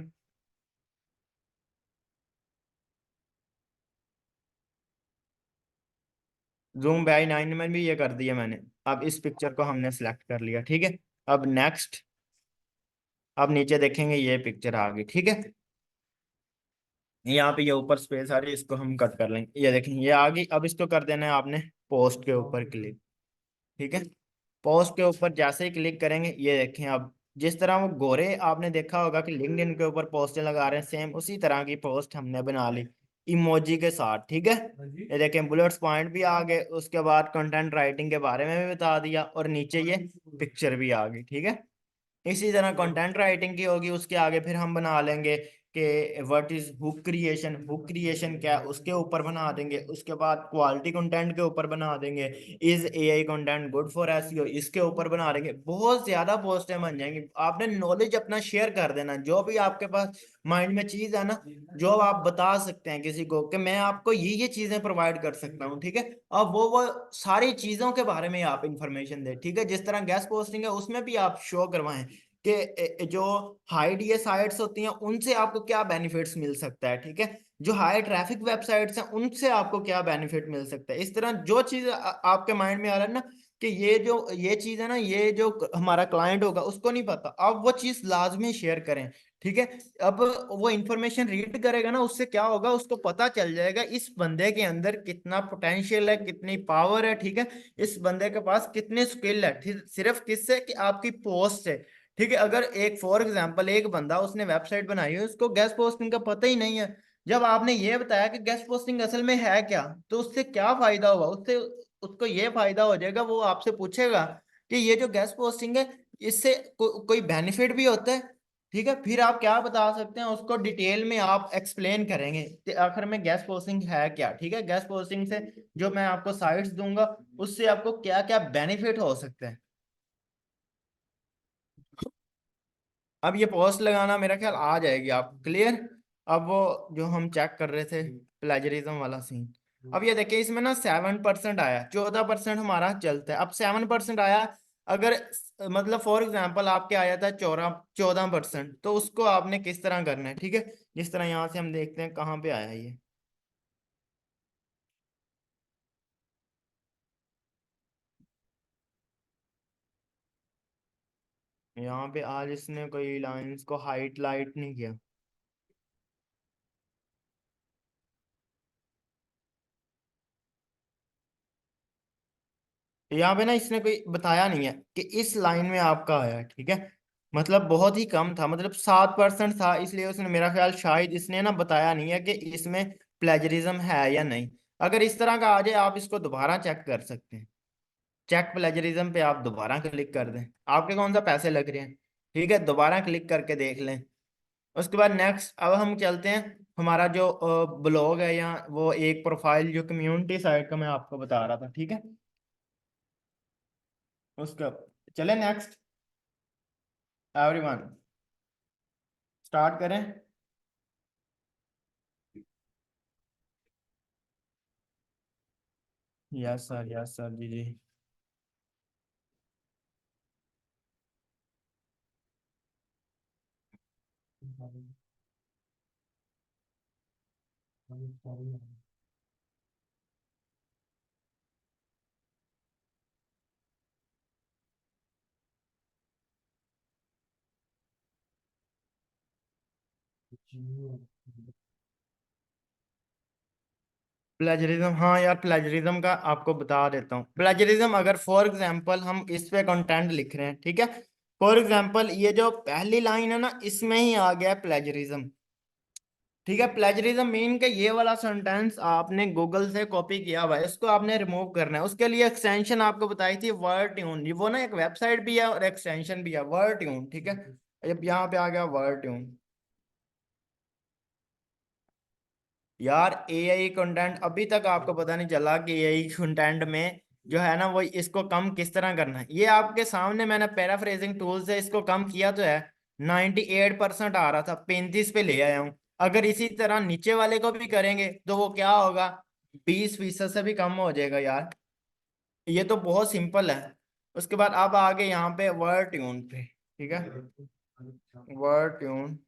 Zoom by 9 में भी ये कर दिया मैंने। अब इस पिक्चर को हमने सेलेक्ट कर लिया, ठीक है। अब नेक्स्ट, अब नीचे देखेंगे ये पिक्चर आ गई, ठीक है। यहाँ पे ये ऊपर स्पेस आ रही है, इसको हम कट कर लेंगे। ये देखें ये आ गई। अब इसको कर देना है आपने पोस्ट के ऊपर क्लिक, ठीक है। पोस्ट के ऊपर जैसे ही क्लिक करेंगे, ये देखें अब जिस तरह वो गोरे आपने देखा होगा कि लिंक्डइन के ऊपर पोस्टें लगा रहे हैं, सेम उसी तरह की पोस्ट हमने बना ली इमोजी के साथ, ठीक है। ये देखें बुलेट्स पॉइंट भी आ गए, उसके बाद कंटेंट राइटिंग के बारे में भी बता दिया, और नीचे ये पिक्चर भी आ गई, ठीक है। इसी तरह कंटेंट राइटिंग की होगी, उसके आगे फिर हम बना लेंगे कि what is hook creation, hook creation क्या है, उसके ऊपर बना देंगे। उसके बाद क्वालिटी कंटेंट के ऊपर बना देंगे, is AI content good for SEO, इसके ऊपर बना देंगे। बहुत ज्यादा पोस्टें बन जाएंगी। आपने नॉलेज अपना शेयर कर देना, जो भी आपके पास माइंड में चीज है ना, जो आप बता सकते हैं किसी को कि मैं आपको ये चीजें प्रोवाइड कर सकता हूँ, ठीक है। अब वो सारी चीजों के बारे में आप इंफॉर्मेशन दें, ठीक है। जिस तरह गैस पोस्टिंग है उसमें भी आप शो करवाएं कि जो हाई डीए साइट्स होती हैं उनसे आपको क्या बेनिफिट्स मिल सकता है, ठीक है। जो हाई ट्रैफिक वेबसाइट्स हैं उनसे आपको क्या बेनिफिट मिल सकता है। इस तरह जो चीज आपके माइंड में आ रहा है ना कि ये चीज है ना, ये जो हमारा क्लाइंट होगा उसको नहीं पता, आप वो चीज लाजमी शेयर करें, ठीक है। अब वो इंफॉर्मेशन रीड करेगा ना, उससे क्या होगा, उसको पता चल जाएगा इस बंदे के अंदर कितना पोटेंशियल है, कितनी पावर है, ठीक है। इस बंदे के पास कितने स्किल है, सिर्फ किससे, कि आपकी पोस्ट से, ठीक है। अगर एक फॉर एग्जांपल एक बंदा उसने वेबसाइट बनाई है, उसको गेस्ट पोस्टिंग का पता ही नहीं है, जब आपने ये बताया कि गेस्ट पोस्टिंग असल में है क्या, तो उससे क्या फायदा हुआ, उससे उसको ये फायदा हो जाएगा, वो आपसे पूछेगा कि ये जो गेस्ट पोस्टिंग है इससे कोई बेनिफिट भी होता है। ठीक है, फिर आप क्या बता सकते हैं उसको डिटेल में आप एक्सप्लेन करेंगे कि आखिर में गेस्ट पोस्टिंग है क्या। ठीक है, गेस्ट पोस्टिंग से जो मैं आपको साइट्स दूंगा उससे आपको क्या क्या बेनिफिट हो सकते हैं। अब ये पोस्ट लगाना मेरा ख्याल आ जाएगी आप क्लियर। अब वो जो हम चेक कर रहे थे प्लेजरिज्म वाला सीन, अब ये देखिए इसमें ना 7% आया, 14% हमारा चलता है, अब 7% आया। अगर मतलब फॉर एग्जांपल आपके आया था 14% तो उसको आपने किस तरह करना है। ठीक है, जिस तरह यहाँ से हम देखते हैं कहाँ पे आया ये। यहाँ पे आज इसने कोई लाइंस को हाईलाइट नहीं किया। यहाँ पे ना इसने कोई बताया नहीं है कि इस लाइन में आपका आया। ठीक है, मतलब बहुत ही कम था, मतलब 7% था, इसलिए उसने मेरा ख्याल शायद इसने ना बताया नहीं है कि इसमें प्लेजरिज्म है या नहीं। अगर इस तरह का आ जाए आप इसको दोबारा चेक कर सकते हैं। चेक प्लेजरिज्म पे आप दोबारा क्लिक कर दें, आपके कौन सा पैसे लग रहे हैं। ठीक है, दोबारा क्लिक करके देख लें। उसके बाद नेक्स्ट अब हम चलते हैं हमारा जो ब्लॉग है या वो एक प्रोफाइल जो कम्युनिटी साइट का मैं आपको बता रहा था। ठीक है, उसका चले नेक्स्ट एवरीवन स्टार्ट करें। यस सर, यस सर, जी जी। प्लेजरिज्म, हाँ यार प्लेजरिज्म का आपको बता देता हूँ। प्लेजरिज्म अगर फॉर एग्जांपल हम इस पे कंटेंट लिख रहे हैं, ठीक है, फॉर एग्जांपल ये जो पहली लाइन है ना इसमें ही आ गया प्लेजरिज्म। ठीक है, प्लेजरिज्म मीन के ये वाला सेंटेंस आपने गूगल से कॉपी किया हुआ है, इसको आपने रिमूव करना है। उसके लिए एक्सटेंशन आपको बताई थी वर्ड ट्यून, ये वो ना एक वेबसाइट भी है और एक्सटेंशन भी है वर्ड ट्यून। ठीक है, अब यहाँ पे आ गया वर्ड ट्यून। यार एआई कंटेंट अभी तक आपको पता नहीं चला कि एआई कंटेंट में जो है ना वो इसको कम किस तरह करना है। ये आपके सामने मैंने पैराफ्रेजिंग टूल से इसको कम किया तो है, 98% आ रहा था, 35 पे ले आया हूँ। अगर इसी तरह नीचे वाले को भी करेंगे तो वो क्या होगा, 20% से भी कम हो जाएगा यार। ये तो बहुत सिंपल है। उसके बाद अब आगे यहाँ पे वर्ड ट्यून पे। ठीक है, वर्ड ट्यून,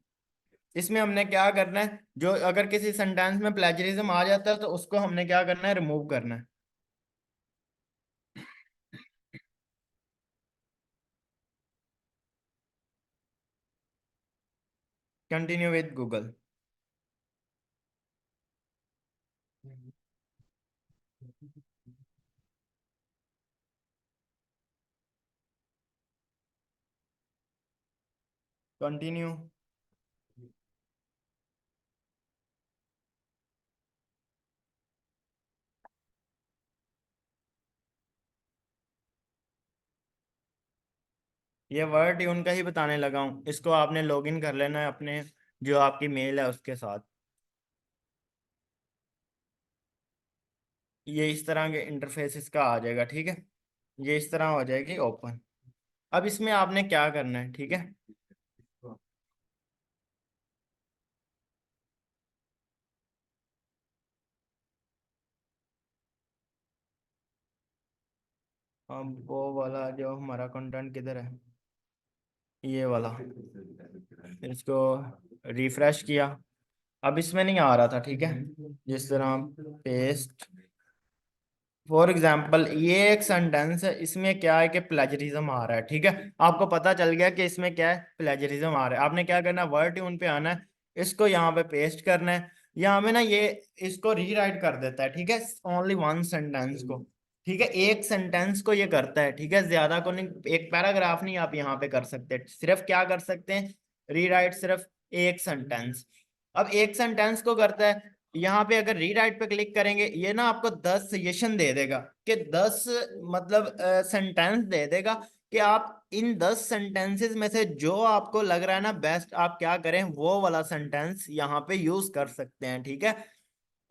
इसमें हमने क्या करना है, जो अगर किसी सेंटेंस में प्लेजरिज्म आ जाता है तो उसको हमने क्या करना है, रिमूव करना है। Continue with Google. कंटिन्यू। ये वर्ड ट्यून का ही बताने लगा हूँ, इसको आपने लॉगिन कर लेना है अपने जो आपकी मेल है उसके साथ। ये इस तरह के इंटरफेस इसका आ जाएगा। ठीक है, ये इस तरह हो जाएगी ओपन। अब इसमें आपने क्या करना है। ठीक है, अब वो वाला जो हमारा कंटेंट किधर है, ये वाला, इसको रिफ्रेश किया। अब इसमें नहीं आ रहा था। ठीक है, जिस तरह पेस्ट, फॉर एग्जाम्पल ये एक सेंटेंस है, इसमें क्या है कि प्लेजरिज्म आ रहा है। ठीक है, आपको पता चल गया कि इसमें क्या है, प्लेजरिज्म आ रहा है। आपने क्या करना है, वर्ड ट्यून पे आना है, इसको यहाँ पे पेस्ट करना है। यहाँ पे ना ये इसको रीराइट कर देता है। ठीक है, ओनली वन सेंटेंस को। ठीक है, एक सेंटेंस को ये करता है। ठीक है, ज्यादा को नहीं, एक पैराग्राफ नहीं आप यहाँ पे कर सकते, सिर्फ क्या कर सकते हैं, रीराइट सिर्फ एक सेंटेंस। अब एक सेंटेंस को करता है, यहाँ पे अगर रीराइट पे क्लिक करेंगे, ये ना आपको 10 सजेशन दे देगा कि 10 मतलब सेंटेंस दे देगा कि आप इन 10 सेंटेंसेस में से जो आपको लग रहा है ना बेस्ट, आप क्या करें, वो वाला सेंटेंस यहाँ पे यूज कर सकते हैं। ठीक है।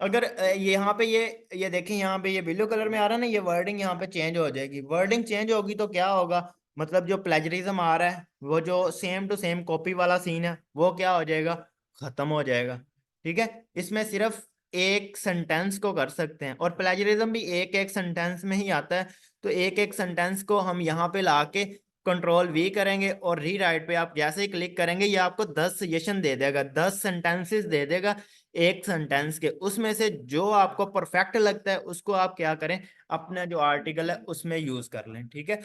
अगर यहाँ पे ये देखें, यहाँ पे ये ब्लू कलर में आ रहा है ना, ये वर्डिंग यहाँ पे चेंज हो जाएगी। वर्डिंग चेंज होगी तो क्या होगा, मतलब जो प्लेजरिज्म आ रहा है, वो जो सेम टू सेम कॉपी वाला सीन है, वो क्या हो जाएगा, खत्म हो जाएगा। ठीक है। इसमें सिर्फ एक सेंटेंस को कर सकते हैं, और प्लेजरिज्म भी एक एक सेंटेंस में ही आता है। तो एक एक सेंटेंस को हम यहाँ पे लाके कंट्रोल V करेंगे, और रीराइट पे आप जैसे ही क्लिक करेंगे, ये आपको 10 सजेशन दे देगा, 10 सेंटेंसेस दे देगा एक सेंटेंस के। उसमें से जो आपको परफेक्ट लगता है उसको आप क्या करें, अपना जो आर्टिकल है उसमें यूज कर लें। ठीक है।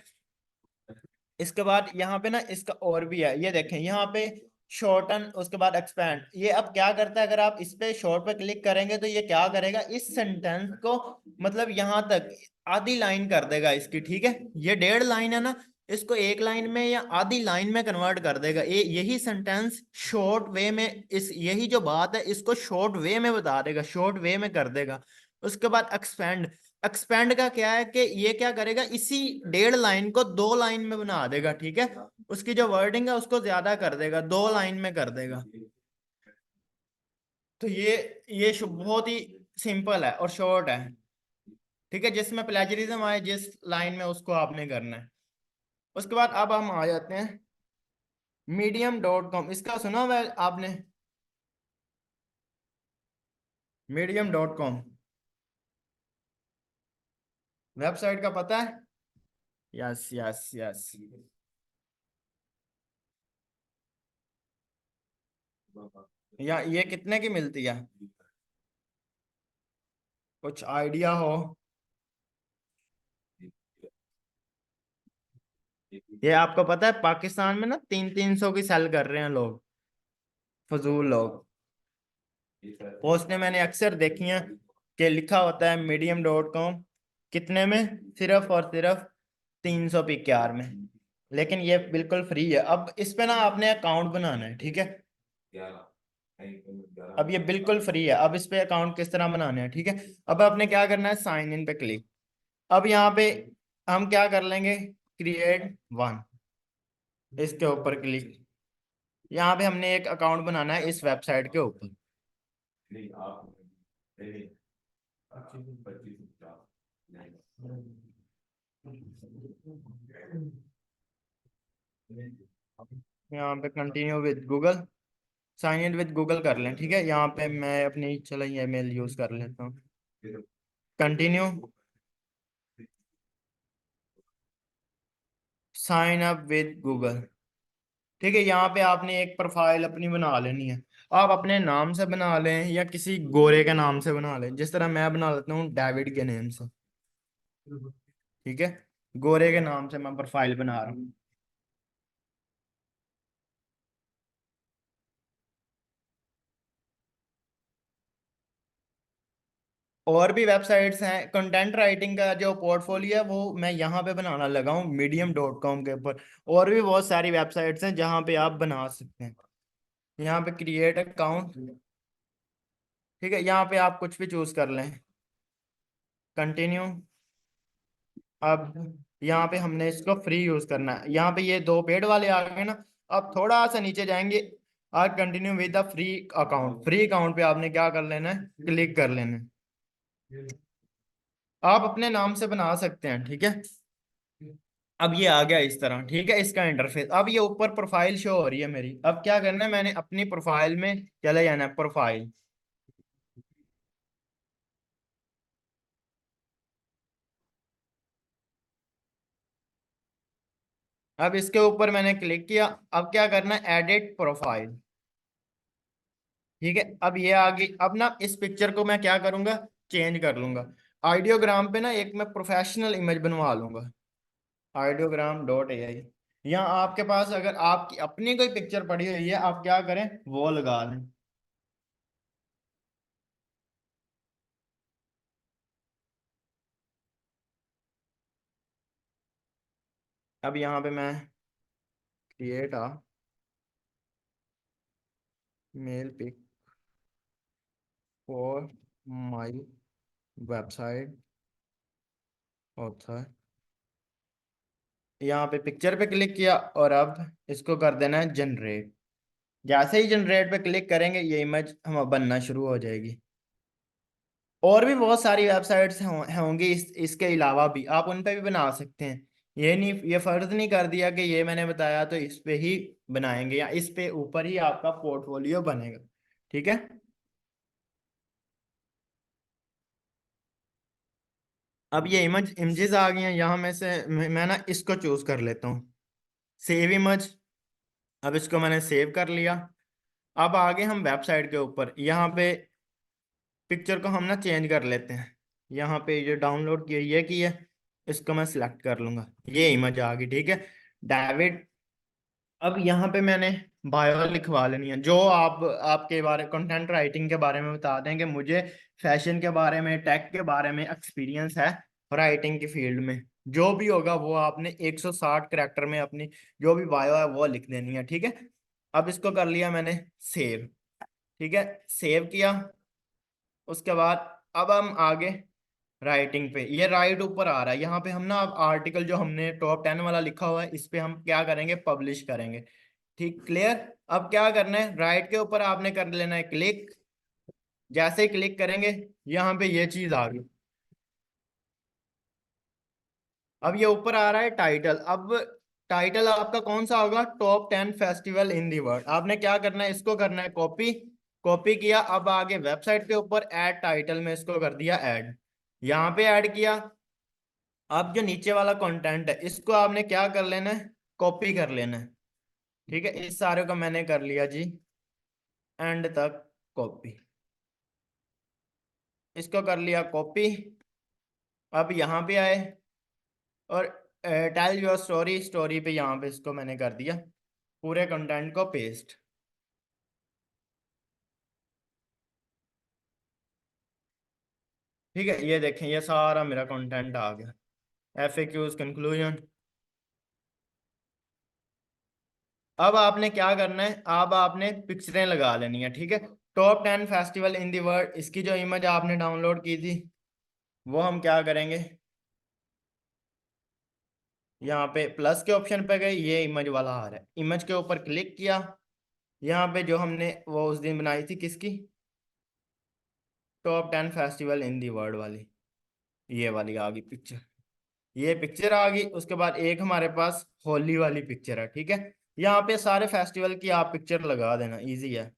इसके बाद यहाँ पे ना इसका और भी है, ये देखें यहाँ पे शॉर्टन, उसके बाद एक्सपैंड। ये अब क्या करता है, अगर आप इस पे शॉर्ट पे क्लिक करेंगे तो ये क्या करेगा, इस सेंटेंस को मतलब यहाँ तक आधी लाइन कर देगा इसकी। ठीक है। ये 1.5 लाइन है ना, इसको 1 लाइन में या आधी लाइन में कन्वर्ट कर देगा। ये यही सेंटेंस शॉर्ट वे में, इस यही जो बात है इसको शॉर्ट वे में बता देगा, शॉर्ट वे में कर देगा। उसके बाद एक्सपैंड। एक्सपेंड का क्या है कि ये क्या करेगा, इसी 1.5 लाइन को 2 लाइन में बना देगा। ठीक है। उसकी जो वर्डिंग है उसको ज्यादा कर देगा, 2 लाइन में कर देगा। तो ये बहुत ही सिंपल है और शॉर्ट है। ठीक है। जिसमें प्लेजरिज्म आए जिस लाइन में, उसको आपने करना है। उसके बाद अब हम आ जाते हैं medium.com। इसका सुना हुआ है आपने, medium.com वेबसाइट का पता है? Yes yes yes. या ये कितने की मिलती है, कुछ आइडिया हो? ये आपको पता है पाकिस्तान में ना 300-300 की सेल कर रहे हैं लोग, फजूल लोग। पोस्टें मैंने अक्सर देखी हैं कि लिखा होता है medium.com कितने में, सिर्फ और सिर्फ 300 PKR में। लेकिन ये बिल्कुल फ्री है। अब इस पे ना आपने अकाउंट बनाना है। ठीक है। अब ये बिल्कुल फ्री है। अब इस पे अकाउंट किस तरह बनाने हैं, ठीक है। अब आपने क्या करना है, साइन इन पे क्लिक। अब यहाँ पे हम क्या कर लेंगे, क्रिएट वन, इसके ऊपर क्लिक। यहाँ पे हमने एक अकाउंट बनाना है इस वेबसाइट के ऊपर। यहाँ पे continue with Google, sign in with Google कर लें। ठीक है। यहाँ पे मैं अपनी चलो ईमेल यूज कर लेता हूँ, continue, sign up with Google. ठीक है। यहाँ पे आपने एक प्रोफाइल अपनी बना लेनी है। आप अपने नाम से बना लें या किसी गोरे के नाम से बना लें, जिस तरह मैं बना लेता हूँ डेविड के नेम से। ठीक है। गोरे के नाम से मैं प्रोफाइल बना रहा हूँ। और भी वेबसाइट्स हैं, कंटेंट राइटिंग का जो पोर्टफोलियो है वो मैं यहाँ पे बनाना लगा हूँ medium.com के ऊपर। और भी बहुत सारी वेबसाइट्स हैं जहाँ पे आप बना सकते हैं। यहाँ पे क्रिएट अकाउंट। ठीक है। यहाँ पे आप कुछ भी चूज कर लें, कंटिन्यू। अब यहाँ पे हमने इसको फ्री यूज करना है। यहाँ पे ये 2 पेड वाले आ गए ना, अब थोड़ा सा नीचे जाएंगे, और continue with the free account. Free account पे आपने क्या कर लेना है, क्लिक कर लेना है। आप अपने नाम से बना सकते हैं। ठीक है। अब ये आ गया इस तरह। ठीक है। इसका इंटरफेस, अब ये ऊपर प्रोफाइल शो हो रही है मेरी। अब क्या करना है, मैंने अपनी प्रोफाइल में चले जाना है, प्रोफाइल। अब इसके ऊपर मैंने क्लिक किया। अब क्या करना है, एडिट प्रोफाइल। ठीक है। अब ये आ गई। अब ना इस पिक्चर को मैं क्या करूंगा, चेंज कर लूंगा। आइडियोग्राम पे ना एक मैं प्रोफेशनल इमेज बनवा लूंगा, ideogram.ai। या आपके पास अगर आपकी अपनी कोई पिक्चर पड़ी हुई है, आप क्या करें, वो लगा लें। अब यहाँ पे मैं create a mail pick, for my website author, यहाँ पे पिक्चर पे क्लिक किया और अब इसको कर देना है जनरेट। जैसे ही जनरेट पे क्लिक करेंगे ये इमेज हम बनना शुरू हो जाएगी। और भी बहुत सारी वेबसाइट्स होंगी इसके अलावा भी, आप उन पे भी बना सकते हैं। ये नहीं, ये फर्ज नहीं कर दिया कि ये मैंने बताया तो इस पे ही बनाएंगे या इस पे ऊपर ही आपका पोर्टफोलियो बनेगा। ठीक है। अब ये इमेजेस आ गई हैं, यहाँ में से मैं ना इसको चूज कर लेता हूँ, सेव इमेज। अब इसको मैंने सेव कर लिया। अब आगे हम वेबसाइट के ऊपर यहाँ पे पिक्चर को हम ना चेंज कर लेते हैं। यहाँ पे जो डाउनलोड किया ये की है, इसको मैं सिलेक्ट कर लूंगा, ये इमेज आ गई। ठीक है, डेविड। अब यहाँ पे मैंने बायो लिखवा लेनी है, जो आप आपके बारे कंटेंट राइटिंग के बारे में बता दें कि मुझे फैशन के बारे में, टेक के बारे में एक्सपीरियंस है राइटिंग की फील्ड में। जो भी होगा वो आपने 160 करेक्टर में अपनी जो भी बायो है वो लिख देनी है। ठीक है। अब इसको कर लिया मैंने सेव। ठीक है, सेव किया। उसके बाद अब हम आगे राइटिंग पे, ये राइट ऊपर आ रहा है, यहाँ पे हम ना अब आर्टिकल जो हमने टॉप 10 वाला लिखा हुआ है इस पे हम क्या करेंगे, पब्लिश करेंगे। ठीक, क्लियर। अब क्या करना है, राइट के ऊपर आपने कर लेना है क्लिक। जैसे ही क्लिक करेंगे यहाँ पे ये चीज आ गई। अब ये ऊपर आ रहा है टाइटल। अब टाइटल आपका कौन सा होगा, top 10 festival in the world. आपने क्या करना है, इसको करना है कॉपी। कॉपी किया, अब आगे वेबसाइट के ऊपर ऐड टाइटल में इसको कर दिया ऐड, यहाँ पे ऐड किया। अब जो नीचे वाला कंटेंट है इसको आपने क्या कर लेना है, कॉपी कर लेना है। ठीक है, इस सारे को मैंने कर लिया जी, एंड तक कॉपी। इसको कर लिया कॉपी। अब यहाँ पे आए और टेल योर स्टोरी, स्टोरी पे यहाँ पे इसको मैंने कर दिया पूरे कंटेंट को पेस्ट। ठीक है, ये देखें ये सारा मेरा कंटेंट आ गया। F A cues conclusion. अब आपने क्या करना है, अब आपने पिक्चरें लगा लेनी है। ठीक है, top 10 festival in the world, इसकी जो इमेज आपने डाउनलोड की थी वो हम क्या करेंगे, यहाँ पे प्लस के ऑप्शन पे गए, ये इमेज वाला आ रहा है, इमेज के ऊपर क्लिक किया। यहाँ पे जो हमने वो उस दिन बनाई थी किसकी, top 10 festival in the world वाली, ये वाली आ गई पिक्चर। ये पिक्चर आ गई। उसके बाद एक हमारे पास होली वाली पिक्चर है। ठीक है, यहाँ पे सारे फेस्टिवल की आप पिक्चर लगा देना, इजी है।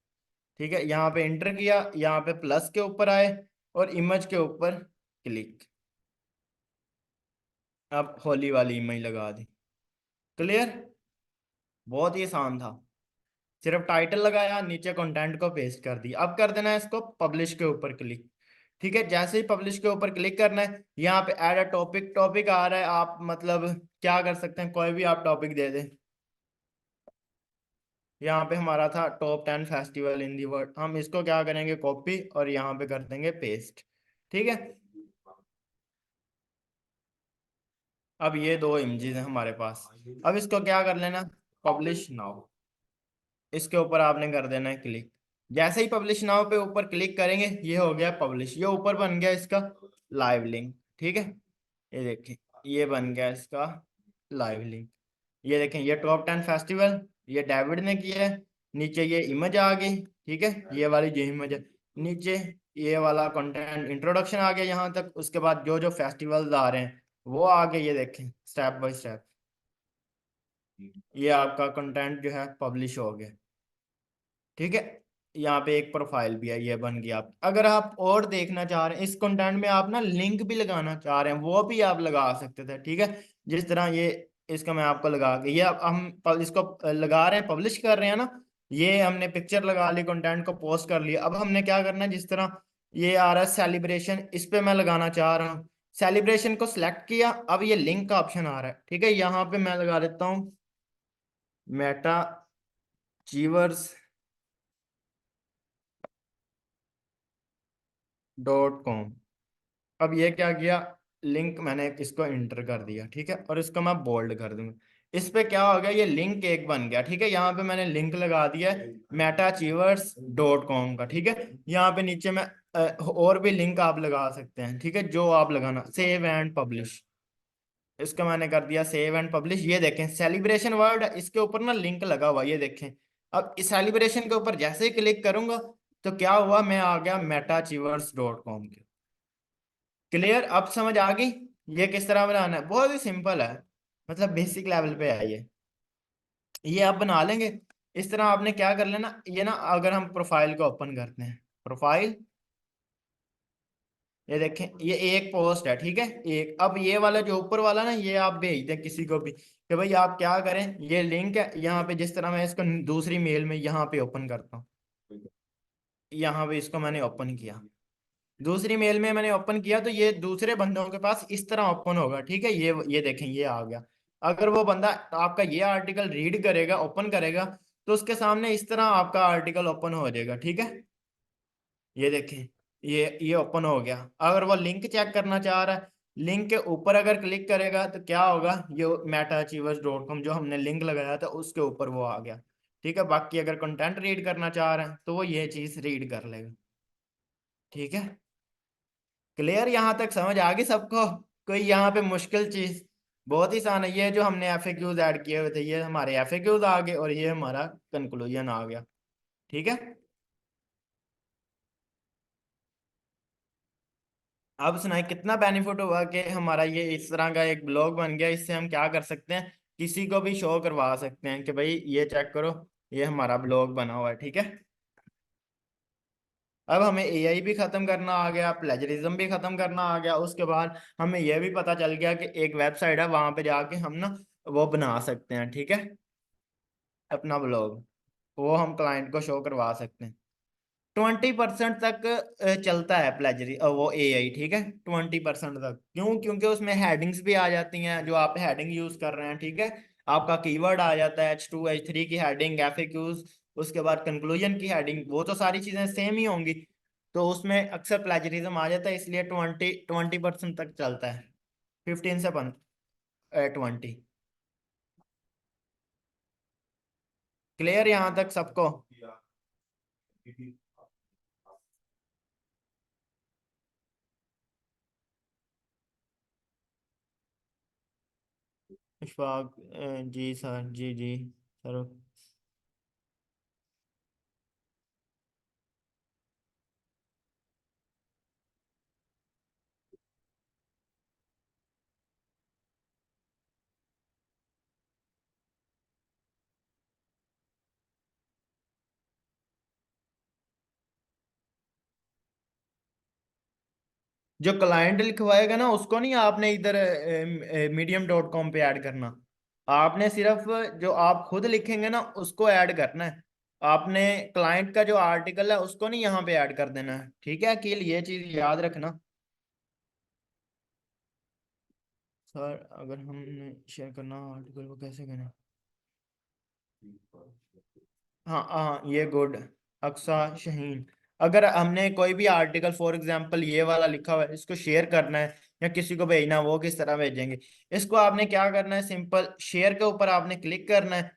ठीक है, यहाँ पे इंटर किया, यहाँ पे प्लस के ऊपर आए और इमेज के ऊपर क्लिक। अब होली वाली इमेज लगा दी। क्लियर, बहुत ही आसान था। सिर्फ टाइटल लगाया, नीचे कंटेंट को पेस्ट कर दिया। अब कर देना है इसको पब्लिश के ऊपर क्लिक। ठीक है, जैसे ही पब्लिश के ऊपर क्लिक करना है, यहाँ पे ऐड अ टॉपिक, टॉपिक आ रहा है, आप मतलब क्या कर सकते हैं, कोई भी आप टॉपिक दे दें। यहाँ पे हमारा था top 10 festival in the world, हम इसको क्या करेंगे, कॉपी और यहाँ पे कर देंगे पेस्ट। ठीक है। अब ये दो इमेजेस हैं हमारे पास। अब इसको क्या कर लेना, पब्लिश नाउ, इसके ऊपर आपने कर देना है क्लिक। जैसे ही पब्लिश नाउ पे ऊपर क्लिक करेंगे ये हो गया पब्लिश, ये ऊपर बन गया इसका लाइव लिंक। ठीक है, ये देखें ये बन गया इसका लाइव लिंक। ये देखें ये टॉप 10 फेस्टिवल, ये डेविड ने किया है। नीचे ये इमेज आ गई। ठीक है, ये वाली जो इमेज है, नीचे ये वाला कंटेंट इंट्रोडक्शन आ गया यहाँ तक। उसके बाद जो जो फेस्टिवल्स आ रहे हैं वो आगे ये देखें स्टेप बाय स्टेप, ये आपका कंटेंट जो है पब्लिश हो गया। ठीक है, यहाँ पे एक प्रोफाइल भी है, ये बन गया। आप अगर आप और देखना चाह रहे हैं इस कंटेंट में, आप ना लिंक भी लगाना चाह रहे हैं वो भी आप लगा सकते थे। ठीक है, जिस तरह ये इसका मैं आपको लगा के, ये अब हम इसको लगा रहे हैं, पब्लिश कर रहे हैं ना, ये हमने पिक्चर लगा ली, कंटेंट को पोस्ट कर लिया। अब हमने क्या करना है, जिस तरह ये आ रहा है सेलिब्रेशन, इस पे मैं लगाना चाह रहा हूँ, सेलिब्रेशन को सिलेक्ट किया। अब ये लिंक का ऑप्शन आ रहा है। ठीक है, यहाँ पे मैं लगा देता हूँ मेटा चीवर्स .com। अब ये क्या किया, लिंक मैंने इसको इंटर कर दिया। ठीक है, और इसको मैं बोल्ड कर दूंगा। इस पे क्या हो गया, ये लिंक एक बन गया, ठीक है। यहाँ पे मैंने लिंक लगा दिया है metaachievers.com का, ठीक है। यहाँ पे नीचे में और भी लिंक आप लगा सकते हैं, ठीक है, जो आप लगाना, सेव एंड पब्लिश। इसका मैंने कर दिया सेव एंड पब्लिश। ये देखें सेलिब्रेशन वर्ड, इसके ऊपर ना लिंक लगा हुआ, ये देखें। अब इस सेलिब्रेशन के ऊपर जैसे ही क्लिक करूंगा तो क्या हुआ, मैं आ गया metaachievers.com के। क्लियर, अब समझ आ गई ये किस तरह बनाना है? बहुत ही सिंपल है, मतलब बेसिक लेवल पे है ये आप बना लेंगे। इस तरह आपने क्या कर लेना, ये ना अगर हम प्रोफाइल को ओपन करते हैं, प्रोफाइल, ये देखें ये एक पोस्ट है, ठीक है, एक। अब ये वाला जो ऊपर वाला ना, ये आप भेज दें किसी को भी कि भाई आप क्या करें, ये लिंक है यहाँ पे, जिस तरह मैं इसको दूसरी मेल में यहाँ पे ओपन करता हूँ, यहाँ पे इसको मैंने ओपन किया, दूसरी मेल में मैंने ओपन किया, तो ये दूसरे बंदों के पास इस तरह ओपन होगा, ठीक है। ये देखें ये आ गया। अगर वो बंदा आपका ये आर्टिकल रीड करेगा, ओपन करेगा, तो उसके सामने इस तरह आपका आर्टिकल ओपन हो जाएगा, ठीक है। ये देखें ये ओपन हो गया। अगर वो लिंक चेक करना चाह रहा है, लिंक के ऊपर अगर क्लिक करेगा तो क्या होगा, ये metaachievers.com जो हमने लिंक लगाया था उसके ऊपर वो आ गया, ठीक है। बाकी अगर कंटेंट रीड करना चाह रहे हैं तो वो ये चीज रीड कर लेगा, ठीक है। क्लियर, यहाँ तक समझ आ गई सबको? कोई यहाँ पे मुश्किल चीज? बहुत ही आसान है। ये जो हमने एफएक्यूज ऐड किए हुए थे, ये हमारे एफएक्यूज आ गए और ये हमारा कंक्लूजन आ गया, ठीक है। अब सुनाए कितना बेनिफिट हुआ कि हमारा ये इस तरह का एक ब्लॉग बन गया। इससे हम क्या कर सकते हैं, किसी को भी शो करवा सकते हैं कि भाई ये चेक करो, ये हमारा ब्लॉग बना हुआ है, ठीक है। अब हमें एआई भी खत्म करना आ गया, प्लेजरिज्म भी खत्म करना आ गया। उसके बाद हमें यह भी पता चल गया कि एक वेबसाइट है, वहां पे जाके हम ना वो बना सकते हैं, ठीक है, अपना ब्लॉग, वो हम क्लाइंट को शो करवा सकते हैं। 20% तक चलता है प्लेजरी वो एआई, ठीक है, 20% तक। क्यों? क्योंकि उसमें हेडिंग्स भी आ जाती हैं, जो आप हेडिंग यूज कर रहे हैं, ठीक है। आपका कीवर्ड आ जाता है H2 H3 की हेडिंग, एफएक्यूज, उसके बाद कंक्लूजन की हेडिंग, वो तो सारी चीजें सेम ही होंगी। तो उसमें अक्सर प्लेजरिज्म आ जाता है, इसलिए 20% तक चलता है, 15 से 20। क्लियर यहाँ तक सबको? इशफाक जी सर, जी जी सर। जो क्लाइंट लिखवाएगा ना, उसको नहीं आपने इधर medium.com पे ऐड करना। आपने सिर्फ जो आप खुद लिखेंगे ना उसको ऐड करना है। आपने क्लाइंट का जो आर्टिकल है उसको नहीं यहाँ पे ऐड कर देना है, ठीक है। कि ये चीज याद रखना सर। अगर हमने शेयर करना आर्टिकल को कैसे करें? हाँ हाँ, ये गुड, अक्सा शहीन। अगर हमने कोई भी आर्टिकल, फॉर एग्जांपल ये वाला लिखा हुआ है, इसको शेयर करना है या किसी को भेजना है, वो किस तरह भेजेंगे? इसको आपने क्या करना है, सिंपल शेयर के ऊपर आपने क्लिक करना है।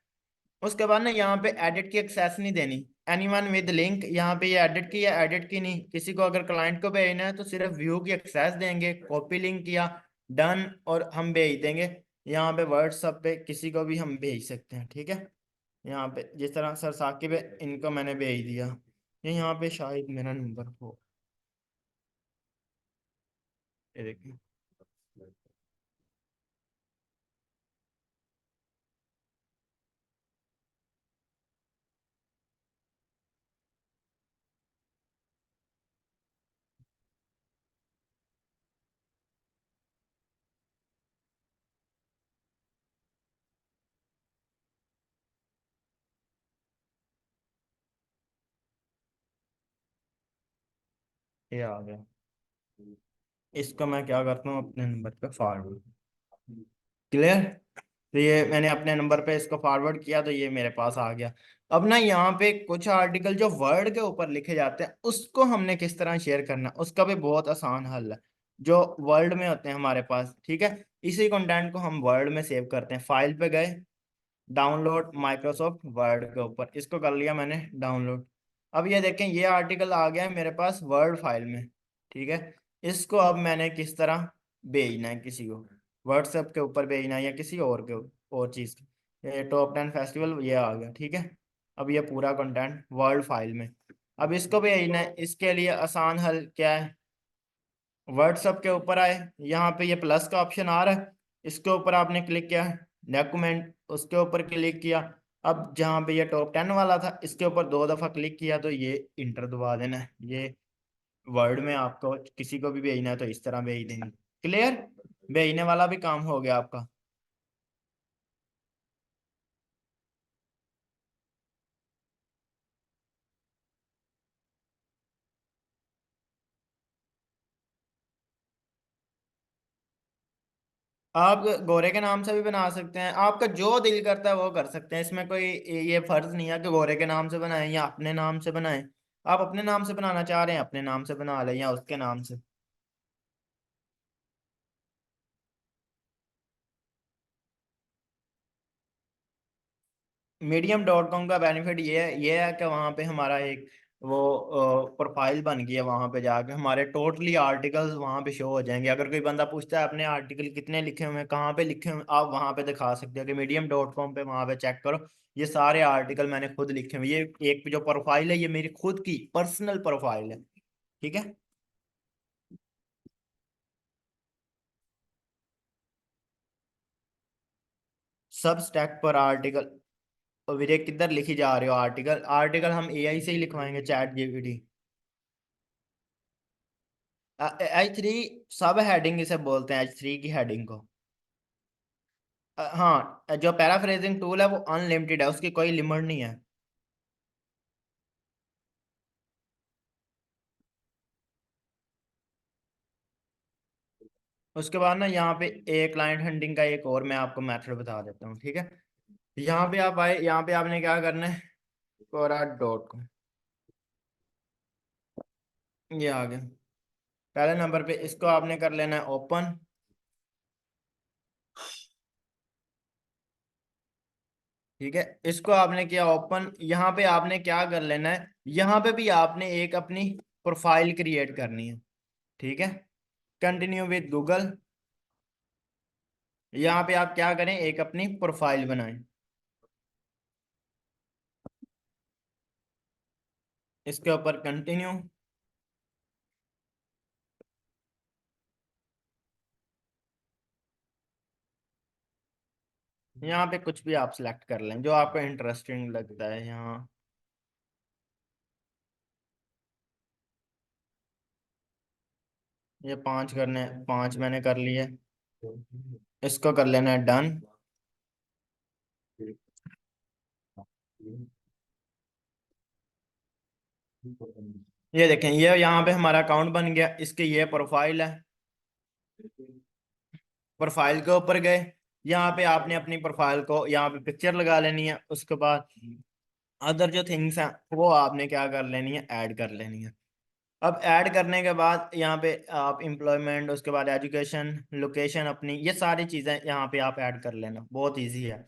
उसके बाद ना यहाँ पे एडिट की एक्सेस नहीं देनी, एनीवन विद लिंक, यहाँ पे ये एडिट की या एडिट की नहीं। किसी को अगर क्लाइंट को भेजना है तो सिर्फ व्यू की एक्सेस देंगे, कॉपी लिंक किया, डन, और हम भेज देंगे। यहाँ पे व्हाट्सएप पे किसी को भी हम भेज सकते हैं, ठीक है। यहाँ पे जिस तरह सर साकिब है, इनको मैंने भेज दिया। ये यहाँ पे शायद मेरा नंबर हो, ये देखिए, ये आ गया। इसको मैं क्या करता हूँ, अपने नंबर पे फॉरवर्ड। क्लियर? तो ये मैंने अपने नंबर पे इसको फॉरवर्ड किया, तो ये मेरे पास आ गया। अब ना यहाँ पे कुछ आर्टिकल जो वर्ड के ऊपर लिखे जाते हैं, उसको हमने किस तरह शेयर करना है, उसका भी बहुत आसान हल है। जो वर्ड में होते हैं हमारे पास, ठीक है, इसी कंटेंट को हम वर्ड में सेव करते हैं। फाइल पे गए, डाउनलोड माइक्रोसॉफ्ट वर्ड के ऊपर, इसको कर लिया मैंने डाउनलोड। अब ये देखें ये आर्टिकल आ गया है मेरे पास वर्ड फाइल में। ठीक है, इसको अब मैंने किस तरह भेजना है किसी को, व्हाट्सएप के ऊपर भेजना है या किसी और के और चीज़ के, ये टॉप 10 फेस्टिवल ये आ गया। ठीक है, अब ये पूरा कंटेंट वर्ड फाइल में, अब इसको भेजना है। इसके लिए आसान हल क्या है, व्हाट्सएप के ऊपर आए, यहाँ पे ये प्लस का ऑप्शन आ रहा है, इसके ऊपर आपने क्लिक किया, डॉक्यूमेंट उसके ऊपर क्लिक किया। अब जहाँ पे ये टॉप 10 वाला था इसके ऊपर 2 दफा क्लिक किया तो ये इंटर दबा देना है। ये वर्ड में आपको किसी को भी भेजना है तो इस तरह भेज देंगे। क्लियर, भेजने वाला भी काम हो गया आपका। आप गोरे के नाम से भी बना सकते हैं, आपका जो दिल करता है वो कर सकते हैं, इसमें कोई ये फर्ज नहीं है कि गोरे के नाम से बनाएं या अपने नाम से बनाएं। आप अपने नाम से बनाना चाह रहे हैं अपने नाम से बना लें या उसके नाम से। मीडियम डॉट कॉम का बेनिफिट ये है कि वहाँ पे हमारा एक वो प्रोफाइल बन गई है, वहाँ पे जाके हमारे टोटली आर्टिकल्स वहाँ पे शो हो जाएंगे। अगर कोई बंदा पूछता है अपने आर्टिकल कितने लिखे हुए हैं कहाँ पे लिखे हुए हैं, आप वहाँ पे दिखा सकते हो कि मीडियम डॉट कॉम पे वहाँ पे चेक करो, ये सारे आर्टिकल मैंने खुद लिखे हुए हैं। ये एक जो प्रोफाइल है ये मेरी खुद की पर्सनल प्रोफाइल है। ठीक है, सब स्टैक पर आर्टिकल। और विवेक किधर लिखी जा रहे हो आर्टिकल, आर्टिकल हम एआई से ही लिखवाएंगे, चैट जीपीटी। H3 सब हेडिंग इसे बोलते हैं, H3 की हेडिंग को। हाँ, जो पैराफ्रेजिंग टूल है वो अनलिमिटेड है, उसकी कोई लिमिट नहीं है। उसके बाद ना यहाँ पे एक क्लाइंट हंटिंग का एक और मैं आपको मेथड बता देता हूँ। ठीक है, यहाँ पे आप आए, यहाँ पे आपने क्या करना है, कोरा डॉट कॉम, ये आ गया पहले नंबर पे, इसको आपने कर लेना है ओपन। ठीक है, इसको आपने किया ओपन, यहाँ पे आपने क्या कर लेना है, यहाँ पे भी आपने एक अपनी प्रोफाइल क्रिएट करनी है। ठीक है, कंटिन्यू विद गूगल, यहाँ पे आप क्या करें एक अपनी प्रोफाइल बनाएं, इसके ऊपर कंटिन्यू। यहाँ पे कुछ भी आप सिलेक्ट कर लें जो आपको इंटरेस्टिंग लगता है यहाँ। ये 5 करने, 5 मैंने कर लिए, इसको कर लेना है डन। ये देखें ये यहाँ पे हमारा अकाउंट बन गया, इसकी ये प्रोफाइल है। प्रोफाइल के ऊपर गए, यहाँ पे आपने अपनी प्रोफाइल को यहाँ पे पिक्चर लगा लेनी है, उसके बाद अदर जो थिंग्स हैं वो आपने क्या कर लेनी है, ऐड कर लेनी है। अब ऐड करने के बाद यहाँ पे आप एम्प्लॉयमेंट, उसके बाद एजुकेशन, लोकेशन अपनी, ये सारी चीज़ें यहाँ पे आप ऐड कर लेना, बहुत इजी है।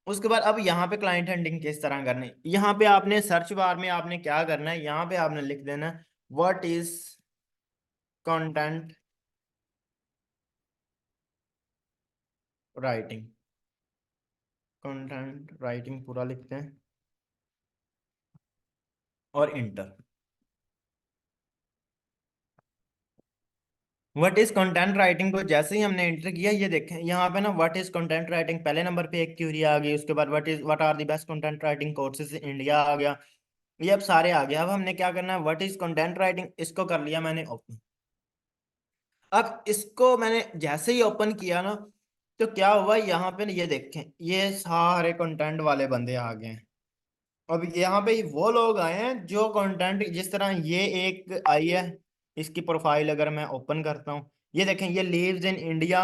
उसके बाद अब यहाँ पे क्लाइंट हैंडलिंग किस तरह करनी, यहाँ पे आपने सर्च बार में आपने क्या करना है, यहाँ पे आपने लिख देना है what is content writing. Content writing पूरा लिखते हैं और inter. What is content writing को जैसे ही हमने एंटर किया, ये देखें यहाँ पे ना व्हाट इज कंटेंट राइटिंग पहले नंबर पे एक क्यूरी आ गई, उसके बाद what are the best content writing courses in India आ गया। ये अब सारे आ गया। अब हमने क्या करना है, व्हाट इज कंटेंट राइटिंग, इसको कर लिया मैंने ओपन। अब इसको मैंने जैसे ही ओपन किया ना, तो क्या हुआ यहाँ पे ना, ये देखें ये सारे कंटेंट वाले बंदे आ गए हैं। अब यहाँ पे वो लोग आए हैं जो कंटेंट, जिस तरह ये एक आई है, इसकी प्रोफाइल अगर मैं ओपन करता हूँ, ये देखें ये लिव्स इन इंडिया,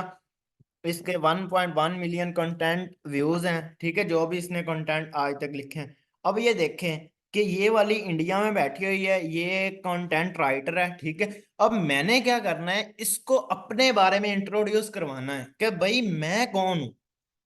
इसके 1.1 मिलियन कंटेंट व्यूज हैं। ठीक है, जो भी इसने कंटेंट आज तक लिखे हैं। अब ये देखें कि ये वाली इंडिया में बैठी हुई है, ये कंटेंट राइटर है। ठीक है, अब मैंने क्या करना है, इसको अपने बारे में इंट्रोड्यूस करवाना है कि भाई मैं कौन हूँ।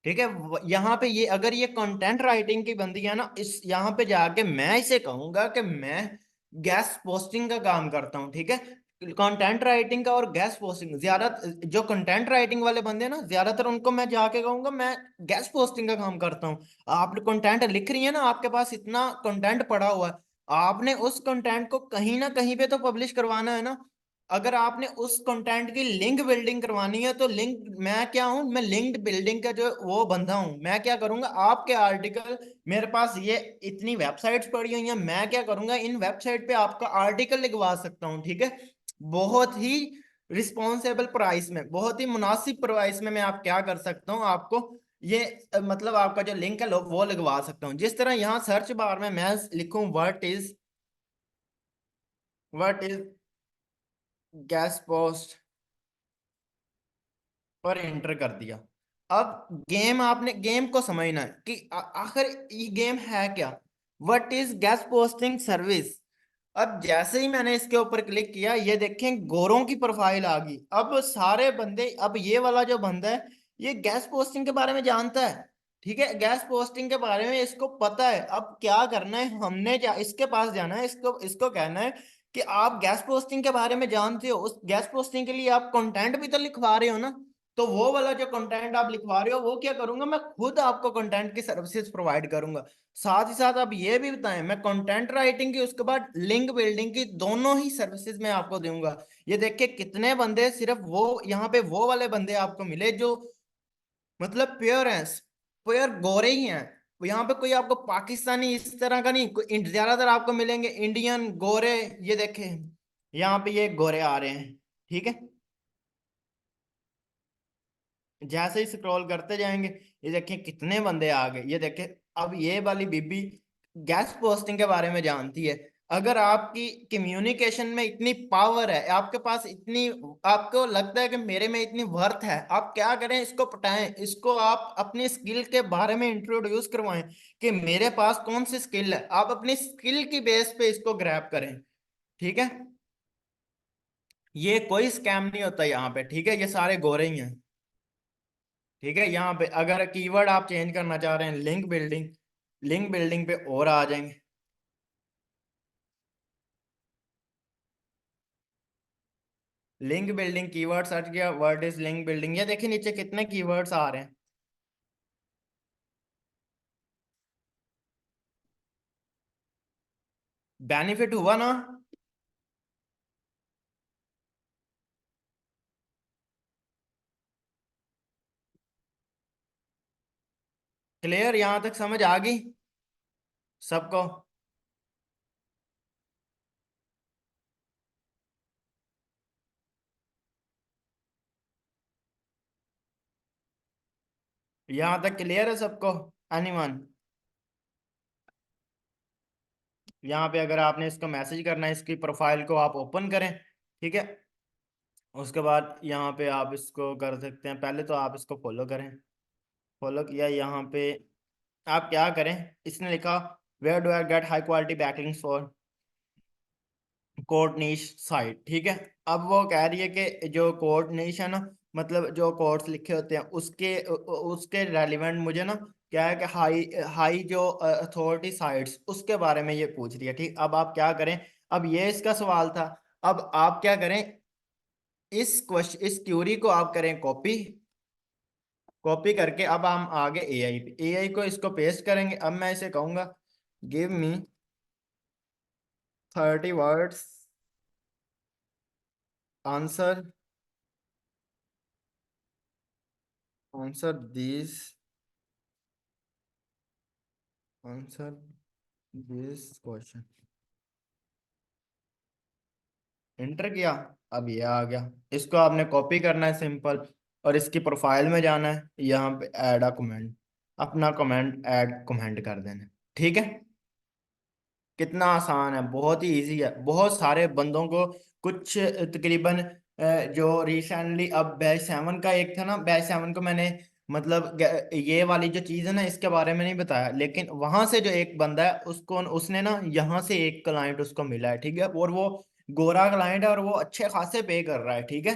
ठीक है। यहाँ पे ये अगर ये कंटेंट राइटिंग की बंदी है ना, इस यहाँ पे जाके मैं इसे कहूंगा कि मैं गेस्ट पोस्टिंग का काम करता हूँ। ठीक है, कंटेंट राइटिंग का और गेस्ट पोस्टिंग ज्यादा, जो कंटेंट राइटिंग वाले बंदे हैं ना, ज्यादातर उनको मैं जाके कहूंगा मैं गेस्ट पोस्टिंग का काम करता हूँ। आप कंटेंट लिख रही है ना, आपके पास इतना कंटेंट पड़ा हुआ है, आपने उस कंटेंट को कहीं ना कहीं पे तो पब्लिश करवाना है ना। अगर आपने उस कंटेंट की लिंक बिल्डिंग करवानी है तो लिंक, मैं क्या हूं, मैं लिंक बिल्डिंग का जो वो बंदा हूं। मैं क्या करूंगा, आपके आर्टिकल, मेरे पास ये इतनी वेबसाइट्स पड़ी हुई हैं, मैं क्या करूंगा, इन वेबसाइट पे आपका आर्टिकल लिखवा सकता हूँ। ठीक है, बहुत ही रिस्पॉन्सेबल प्राइस में, बहुत ही मुनासिब प्राइस में मैं आप क्या कर सकता हूँ आपको ये मतलब आपका जो लिंक है वो लगवा सकता हूँ। जिस तरह यहाँ सर्च बार में मैं लिखूं व्हाट इज गैस पोस्ट और एंटर कर दिया। अब गेम, आपने गेम को समझना है कि आखिर ये गेम है क्या। What is guest posting service. अब जैसे ही मैंने इसके ऊपर क्लिक किया, ये देखें गोरों की प्रोफाइल आ गई। अब सारे बंदे, अब ये वाला जो बंदा है ये गेस्ट पोस्टिंग के बारे में जानता है। ठीक है, गेस्ट पोस्टिंग के बारे में इसको पता है। अब क्या करना है, हमने इसके पास जाना है, इसको इसको कहना है कि आप गेस्ट पोस्टिंग के बारे में जानते हो, उस गेस्ट पोस्टिंग के लिए आप कंटेंट भी तो लिखवा रहे हो ना। तो वो वाला जो कंटेंट आप लिखवा रहे हो, वो क्या करूंगा, मैं खुद आपको कंटेंट की सर्विसेज प्रोवाइड करूंगा। साथ ही साथ आप ये भी बताएं, मैं कंटेंट राइटिंग की, उसके बाद लिंक बिल्डिंग की, दोनों ही सर्विसेज मैं आपको दूंगा। ये देखिए कितने बंदे, सिर्फ वो यहाँ पे वो वाले बंदे आपको मिले जो मतलब प्योर हैं, प्योर गोरे ही हैं। यहाँ पे कोई आपको पाकिस्तानी इस तरह का नहीं, ज्यादातर आपको मिलेंगे इंडियन गोरे। ये देखे यहाँ पे ये गोरे आ रहे हैं। ठीक है, जैसे ही स्क्रॉल करते जाएंगे, ये देखें कितने बंदे आ गए। ये देखें, अब ये वाली बीबी गैस पोस्टिंग के बारे में जानती है। अगर आपकी कम्युनिकेशन में इतनी पावर है, आपके पास इतनी, आपको लगता है कि मेरे में इतनी वर्थ है, आप क्या करें, इसको पटाएं, इसको आप अपनी स्किल के बारे में इंट्रोड्यूस करवाएं कि मेरे पास कौन सी स्किल है। आप अपनी स्किल की बेस पे इसको ग्रैब करें। ठीक है, ये कोई स्कैम नहीं होता यहाँ पे। ठीक है, ये सारे गोरे ही हैं। ठीक है, यहाँ पे अगर कीवर्ड आप चेंज करना चाह रहे हैं, लिंक बिल्डिंग, लिंक बिल्डिंग पे और आ जाएंगे। लिंक बिल्डिंग कीवर्ड सर्च किया, वर्ड इज लिंक बिल्डिंग, ये देखिए नीचे कितने कीवर्ड्स आ रहे हैं। बेनिफिट हुआ ना। क्लियर, यहाँ तक समझ आ गई सबको। यहाँ तक क्लियर है सबको, एनीवन। यहाँ पे अगर आपने इसको मैसेज करना है, इसकी प्रोफाइल को आप ओपन करें। ठीक है, उसके बाद यहाँ पे आप इसको कर सकते हैं, पहले तो आप इसको फॉलो करें। फॉलो किया, यहाँ पे आप क्या करें, इसने लिखा where do I get high quality backlinks for code niche site. ठीक है, अब वो कह रही है कि जो कोड नीश है ना, मतलब जो कोड्स लिखे होते हैं उसके उसके रेलिवेंट मुझे ना क्या है कि हाई हाई जो अथॉरिटी साइट्स, उसके बारे में ये पूछ रही है। ठीक, अब आप क्या करें, अब ये इसका सवाल था। अब आप क्या करें, इस क्वेश्चन, इस क्यूरी को आप करें कॉपी। कॉपी करके अब हम आगे एआई पे, एआई को इसको पेस्ट करेंगे। अब मैं इसे कहूंगा give me 30 words answer, answer this, answer this question. Enter किया, अब ये आ गया। इसको आपने कॉपी करना है सिंपल, और इसकी प्रोफाइल में जाना है, यहाँ पे ऐड अ कमेंट, अपना कमेंट ऐड कमेंट कर देना है। ठीक है, कितना आसान है, बहुत ही इजी है। बहुत सारे बंदों को कुछ तकरीबन जो रिसेंटली अब बैच 7 का एक था ना, बैच 7 को मैंने मतलब ये वाली जो चीज़ है ना, इसके बारे में नहीं बताया, लेकिन वहां से जो एक बंदा है उसको, उसने ना यहाँ से एक क्लाइंट उसको मिला है। ठीक है, और वो गोरा क्लाइंट है और वो अच्छे खासे पे कर रहा है। ठीक है,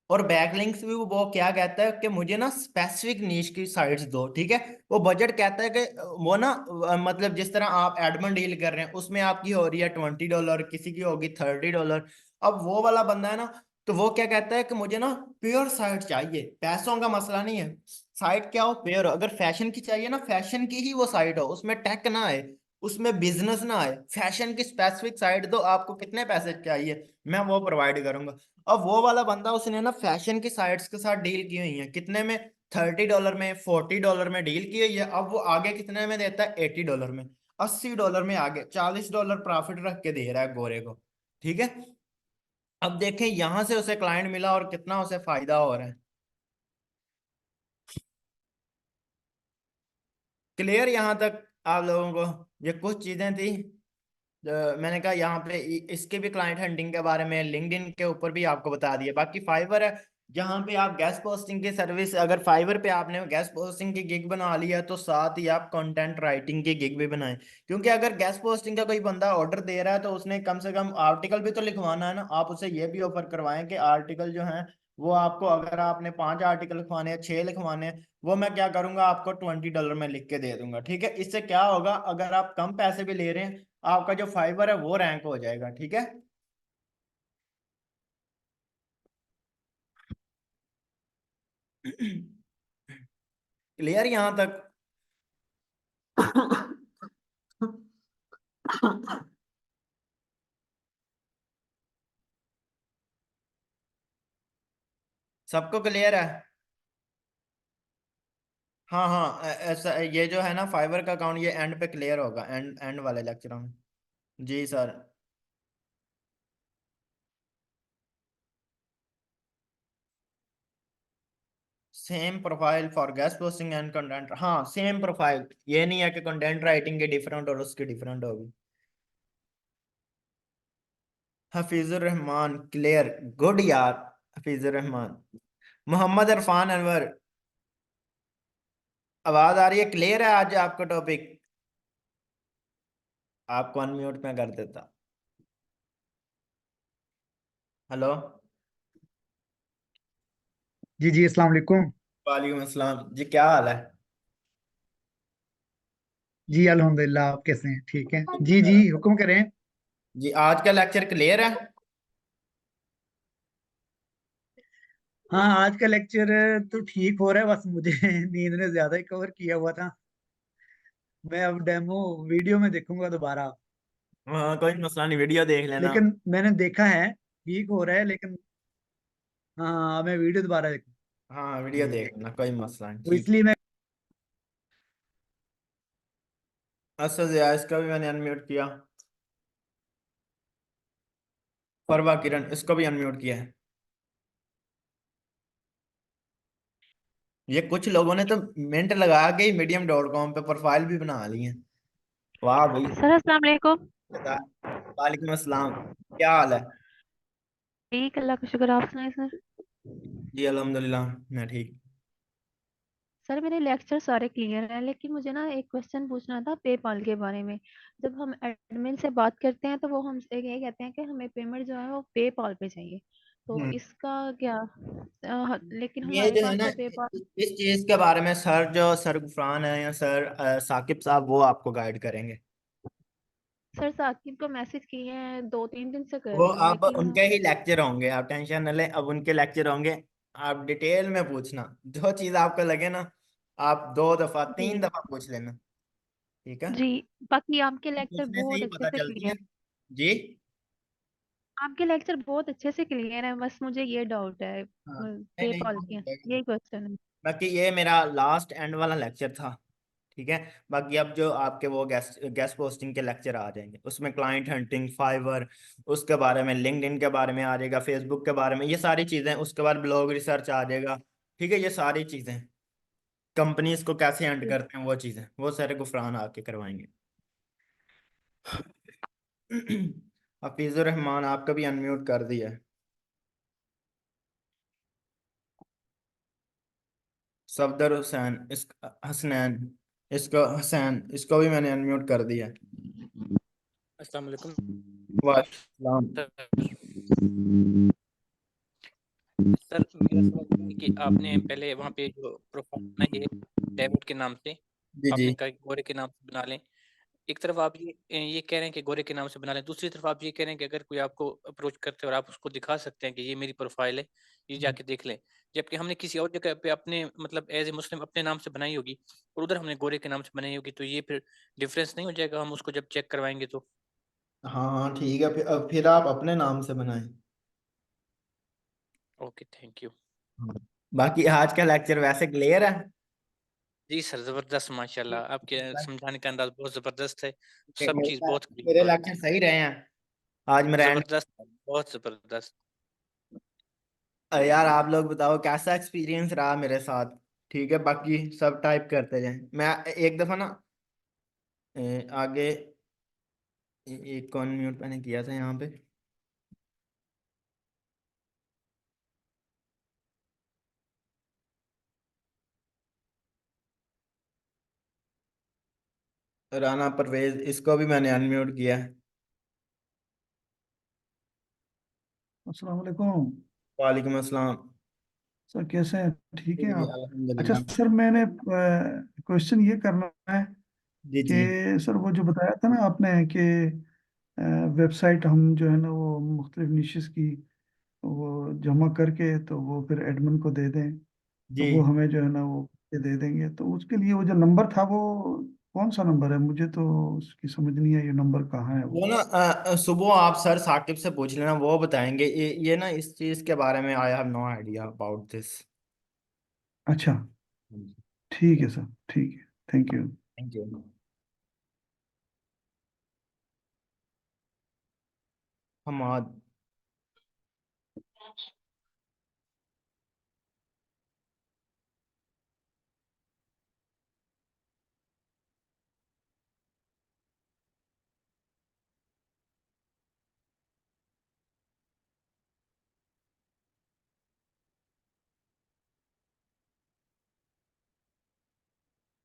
और बैकलिंक्स भी वो क्या कहता है कि मुझे ना स्पेसिफिक नीश की साइट्स दो, ठीक है। वो बजट कहता है कि वो ना मतलब जिस तरह आप एडमंड डील कर रहे हैं उसमें आपकी हो रही है $20, किसी की होगी $30। अब वो वाला बंदा है ना, तो वो क्या कहता है कि मुझे ना प्योर साइट चाहिए, पैसों का मसला नहीं है। साइट क्या हो, प्योर हो। अगर फैशन की चाहिए ना, फैशन की ही वो साइट हो, उसमें टेक ना आए, उसमें बिजनेस ना आए, फैशन की स्पेसिफिक साइट दो, आपको कितने पैसे चाहिए मैं वो प्रोवाइड करूंगा। अब वो वाला बंदा उसने ना फैशन की साइट्स के साथ डील की हुई है, कितने में, $30 में, $40 में डील की हुई है। अब वो आगे कितने में देता है, $80 में, $80 में, आगे $40 प्रॉफिट रख के दे रहा है गोरे को, ठीक है। अब देखें यहां से उसे क्लाइंट मिला और कितना उसे फायदा हो रहा है। क्लियर यहाँ तक आप लोगों को? ये कुछ चीजें थी। मैंने कहा यहाँ पे इसके भी क्लाइंट हंटिंग के बारे में लिंक्डइन के ऊपर भी आपको बता दिया। बाकी फाइवर है जहाँ पे आप गैस पोस्टिंग की सर्विस, अगर फाइवर पे आपने गैस पोस्टिंग की गिग बना लिया तो साथ ही आप कंटेंट राइटिंग की गिग भी बनाएं। क्योंकि अगर गैस पोस्टिंग का कोई बंदा ऑर्डर दे रहा है तो उसने कम से कम आर्टिकल भी तो लिखवाना है ना। आप उसे ये भी ऑफर करवाएं कि आर्टिकल जो है वो आपको, अगर आपने 5 आर्टिकल लिखवाने हैं, 6 लिखवाने हैं, वो मैं क्या करूंगा, आपको $20 में लिख के दे दूंगा, ठीक है। इससे क्या होगा, अगर आप कम पैसे भी ले रहे हैं, आपका जो फाइबर है वो रैंक हो जाएगा, ठीक है। क्लियर यहां तक? सबको क्लियर है? हाँ हाँ, ऐसा ये जो है ना फाइबर का अकाउंट, ये एंड पे क्लियर होगा, एंड एंड वाले लेक्चरों में। जी sir. Same profile for guest posting and content, हाँ सेम प्रोफाइल, ये नहीं है कि कंटेंट राइटिंग की डिफरेंट और उसकी डिफरेंट होगी। हफीजुर रहमान क्लियर, गुड यार। हफीजुर रहमान, मोहम्मद इरफान अनवर, आवाज आ रही है, क्लियर है आज आपका टॉपिक? आपको अनम्यूट में कर देता। हेलो। जी जी, अस्सलाम वालेकुम। वालेकुम अस्सलाम जी, क्या हाल है? जी अल्हम्दुलिल्लाह, आप कैसे हैं? ठीक है जी जी, हुक्म करें। जी आज का लेक्चर क्लियर है? हाँ, आज का लेक्चर तो ठीक हो रहा है, बस मुझे नींद ने ज्यादा ही कवर किया हुआ था। मैं अब डेमो वीडियो में देखूंगा दोबारा। हाँ कोई मसला नहीं, वीडियो देख लेना। लेकिन मैंने देखा है ठीक हो रहा है, लेकिन हाँ, मैं वीडियो दोबारा देखूँ। हाँ वीडियो जी, देख लेना, कोई मसला नहीं, तो ठीक है। इसलिए मैं असद यार, इसका भी मैंने अनम्यूट किया। फरवा किरण, इसको भी अनम्यूट किया है। ये कुछ लोगों ने तो मिनट लगा के ही medium.com पे प्रोफाइल भी बना ली है। वाह भाई। सर अस्सलाम वालेकुम। वालेकुम अस्सलाम, क्या हाल है? ठीक, अल्लाह का शुक्र। आप सुनाए सर? जी अल्हम्दुलिल्लाह, मैं ठीक। सर मेरे लेक्चर सारे क्लियर हैं, लेकिन मुझे ना एक क्वेश्चन पूछना था पेपाल के बारे में। जब हम एडमिन से बात करते हैं तो वो हमसे ये कहते हैं कि हमें पेमेंट जो है वो पेपाल पे चाहिए। तो हम्म। इसका क्या? लेकिन ये हमारे जो है पास ना, तो पेपाल। इस चीज के बारे में सर, जो सर गुफरान है या सर साकिब साहब, वो आपको गाइड करेंगे। सर साकिब को मैसेज किए हैं, 2-3 दिन से कर वो रही हूँ, अब लेकिन उनके ही लेक्चर होंगे, आप टेंशन न लें, अब उनके लेक्चर होंगे। आप डिटेल में पूछना, जो चीज आपको लगे ना, आप 2 दफा तीन जी दफा पूछ लेना, ठीक है। जी। बाकी आपके लेक्चर पूछने से बहुत ही अच्छे पता से चलती है। क्लियर। जी। आपके लेक्चर बहुत अच्छे से क्लियर है, बस मुझे ये डाउट है हाँ नहीं नहीं, पेपाल हो के। जाएगा। यही क्वेश्चन है। बाकी ये मेरा लास्ट एंड वाला लेक्चर था, ठीक है। बाकी अब जो आपके वो गेस्ट गेस्ट पोस्टिंग के लेक्चर आ जाएंगे, उसमें क्लाइंट हंटिंग, फाइवर, उसके बारे में, लिंक्डइन के बारे में आ जाएगा, फेसबुक के बारे में, ये सारी चीजें, उसके बाद ब्लॉग रिसर्च आ जाएगा, ठीक है। ये सारी चीजें, कंपनीज को कैसे हंट करते हैं, वो चीजें वो सारे गुफरान आके करवाएंगे। हफीजुर रहमान, आपका भी अनम्यूट कर दिया है। सफदर हुसैन, इस हसनैन, इसको हसैन, इसको भी मैंने अनम्यूट कर दिया है। अस्सलाम वालेकुम वालेकुम। सर। सर मेरा सवाल ये है कि आपने पहले वहाँ पे जो प्रोफाइल बनाई है डेविड के नाम से, जी जी। आपने कहा कि गोरे के नाम से बना लें। एक तरफ आप ये कह रहे हैं कि गोरे के नाम से बना लें, दूसरी तरफ आप ये कह रहे हैं कि अगर कोई आपको अप्रोच करते हैं और आप उसको दिखा सकते हैं कि ये मेरी प्रोफाइल है, ये जाके देख लें, जबकि हमने किसी और जगह पे अपने मतलब एज ए मुस्लिम अपने नाम से बनाई होगी और उधर हमने गोरे के नाम से बनाई होगी, तो ये फिर डिफरेंस नहीं हो जाएगा हम उसको जब चेक करवाएंगे तो? हाँ हाँ ठीक है, फिर अब फिर आप अपने नाम से बनाएं। Okay, thank you. हाँ। बाकी आज का लेक्चर वैसे क्लियर है। जी सर, जबरदस्त, माशाल्लाह, आपके समझाने का अंदाज बहुत जबरदस्त है, सब मेरे चीज़ बहुत मेरे क्लियर और लेक्चर सही रहे हैं आज। मेरा जबरदस्त, बहुत जबरदस्त। यार आप लोग बताओ कैसा एक्सपीरियंस रहा मेरे साथ। ठीक है, बाकी सब टाइप करते जाएं। मैं एक दफा ना आगे एक कौन म्यूट मैंने किया था यहाँ पे। राना परवेज, इसको भी मैंने अनम्यूट किया है। अस्सलाम वालेकुम। वालेकुम अस्सलाम। सर कैसे हैं, ठीक जी हैं जी आप? अच्छा अल्हम्दुलिल्लाह। सर, मैंने क्वेश्चन ये करना है जी जी कि सर वो जो बताया था ना आपने कि वेबसाइट हम जो है ना वो मुख्तलिफ निशेस की वो जमा करके तो वो फिर एडमिन को दे दें, तो जी। वो हमें जो है ना वो ये दे देंगे। तो उसके लिए वो जो नंबर था वो कौन सा नंबर है? मुझे तो उसकी समझ नहीं है, ये नंबर कहाँ है वो वो? ना सुबह आप सर साकिब से पूछ लेना, वो बताएंगे। ये ना इस चीज के बारे में I have no idea about this. अच्छा, ठीक है सर, ठीक है, thank you. Thank you. Hamad.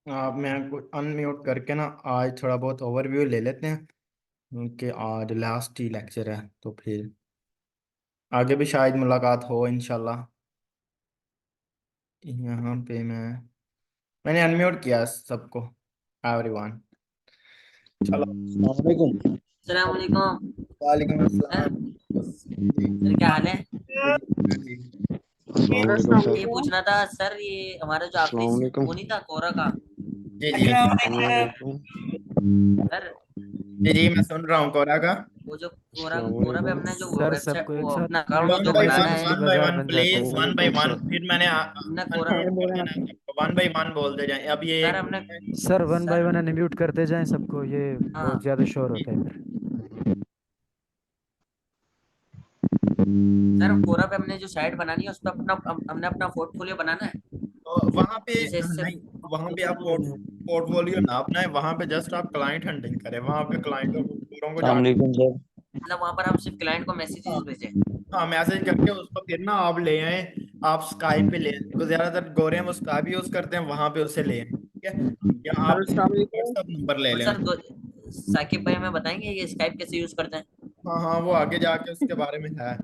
आप मैं अनम्यूट करके ना आज थोड़ा बहुत ओवरव्यू ले लेते हैं, क्योंकि आज लास्ट ही लेक्चर है, तो फिर आगे भी शायद मुलाकात हो इंशाल्लाह। यहाँ पे मैंने अनम्यूट किया सबको, एवरीवन। चलो। अस्सलामुअलैकुम। अस्सलामुअलैकुम। वालेकुम सर, अस्सलाम। जी सर क्या हाल है? जी जी। अस्सलामुअलैकुम सर। ये पूछना था सर, ये हमारा जो आखिरी अस्सलामुअलैकुम। वो नहीं था कोरा का जी जी अस्सलामुअलैकुम। सर, जी जी मैं सुन रहा हूँ कोरा का। वो जो कोरा कोरा पे अस्सलामुअलैकुम। हमने जो सर वेबसाइट सबको एक वो साथ अपना अकाउंट म्यूट वन जो कर बाय देते बनाना हैं, वन, है, इसलिए वन बाय बाजार वन बन जाते प्लीज, हैं। वन बाय वालेकुम वन। सर। फिर मैंने हमने कोरा अनम्यूट कर देना है सबको। वन बाय वन बोलते जाएं। अब ये सर एक हमने sir one by sir one unmute करते जाएं सबको, ये बहुत हाँ ज्यादा शोर जी, होता है फिर। सर, कोरा पे हमने जो साइट बनानी है उस पर अपना हमने अपना पोर्टफोलियो बनाना है, तो वहाँ पे जैसे इससे नहीं, वहाँ पे आप पोर्टफोलियो ना अपनाएं, वहाँ पे जस्ट आप क्लाइंट हंटिंग करें, वहाँ पे क्लाइंटों को दूसरों को जाके। अस्सलामुअलैकुम सर। मतलब वहां पर हम सिर्फ क्लाइंट को हाँ मैसेजेस भेजें। हाँ, मैसेज करके उसको फिर ना आप ले आए। आप स्काइप पे ले आए, तो ज्यादातर गोरे हैं वो स्काइप यूज करते हैं, वहां पे उसे ले आए, ठीक है। या आप व्हाट्सएप नंबर ले और लें। सर साकिब भाई हमें बताएंगे ये स्काइप कैसे यूज करते हैं? हाँ हाँ, वो आगे जाके उसके बारे में है।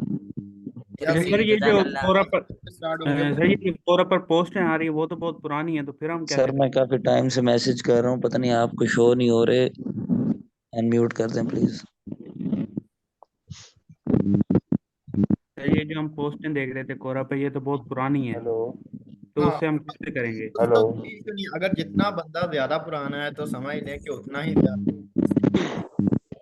या चलिए, फिर सर ये जो जज़ाकल्लाह। कोरा पर स्टार्ट होंगे वो। सर ये जो कोरा पर पोस्ट आ रही है वो तो बहुत पुरानी है, तो फिर हम सर कैसे मैं करें? काफी टाइम से मैसेज कर रहा हूँ, पता नहीं आपको शो नहीं हो रहे। अनम्यूट कर दें प्लीज। सर ये जो हम पोस्टें देख रहे थे कोरा पे, ये तो बहुत पुरानी है, हेलो। तो हाँ, उससे हम कैसे करेंगे? उसका कोई issue नहीं, अगर जितना बंदा ज्यादा पुराना है तो समझ लें कि उतना ही ज्यादा,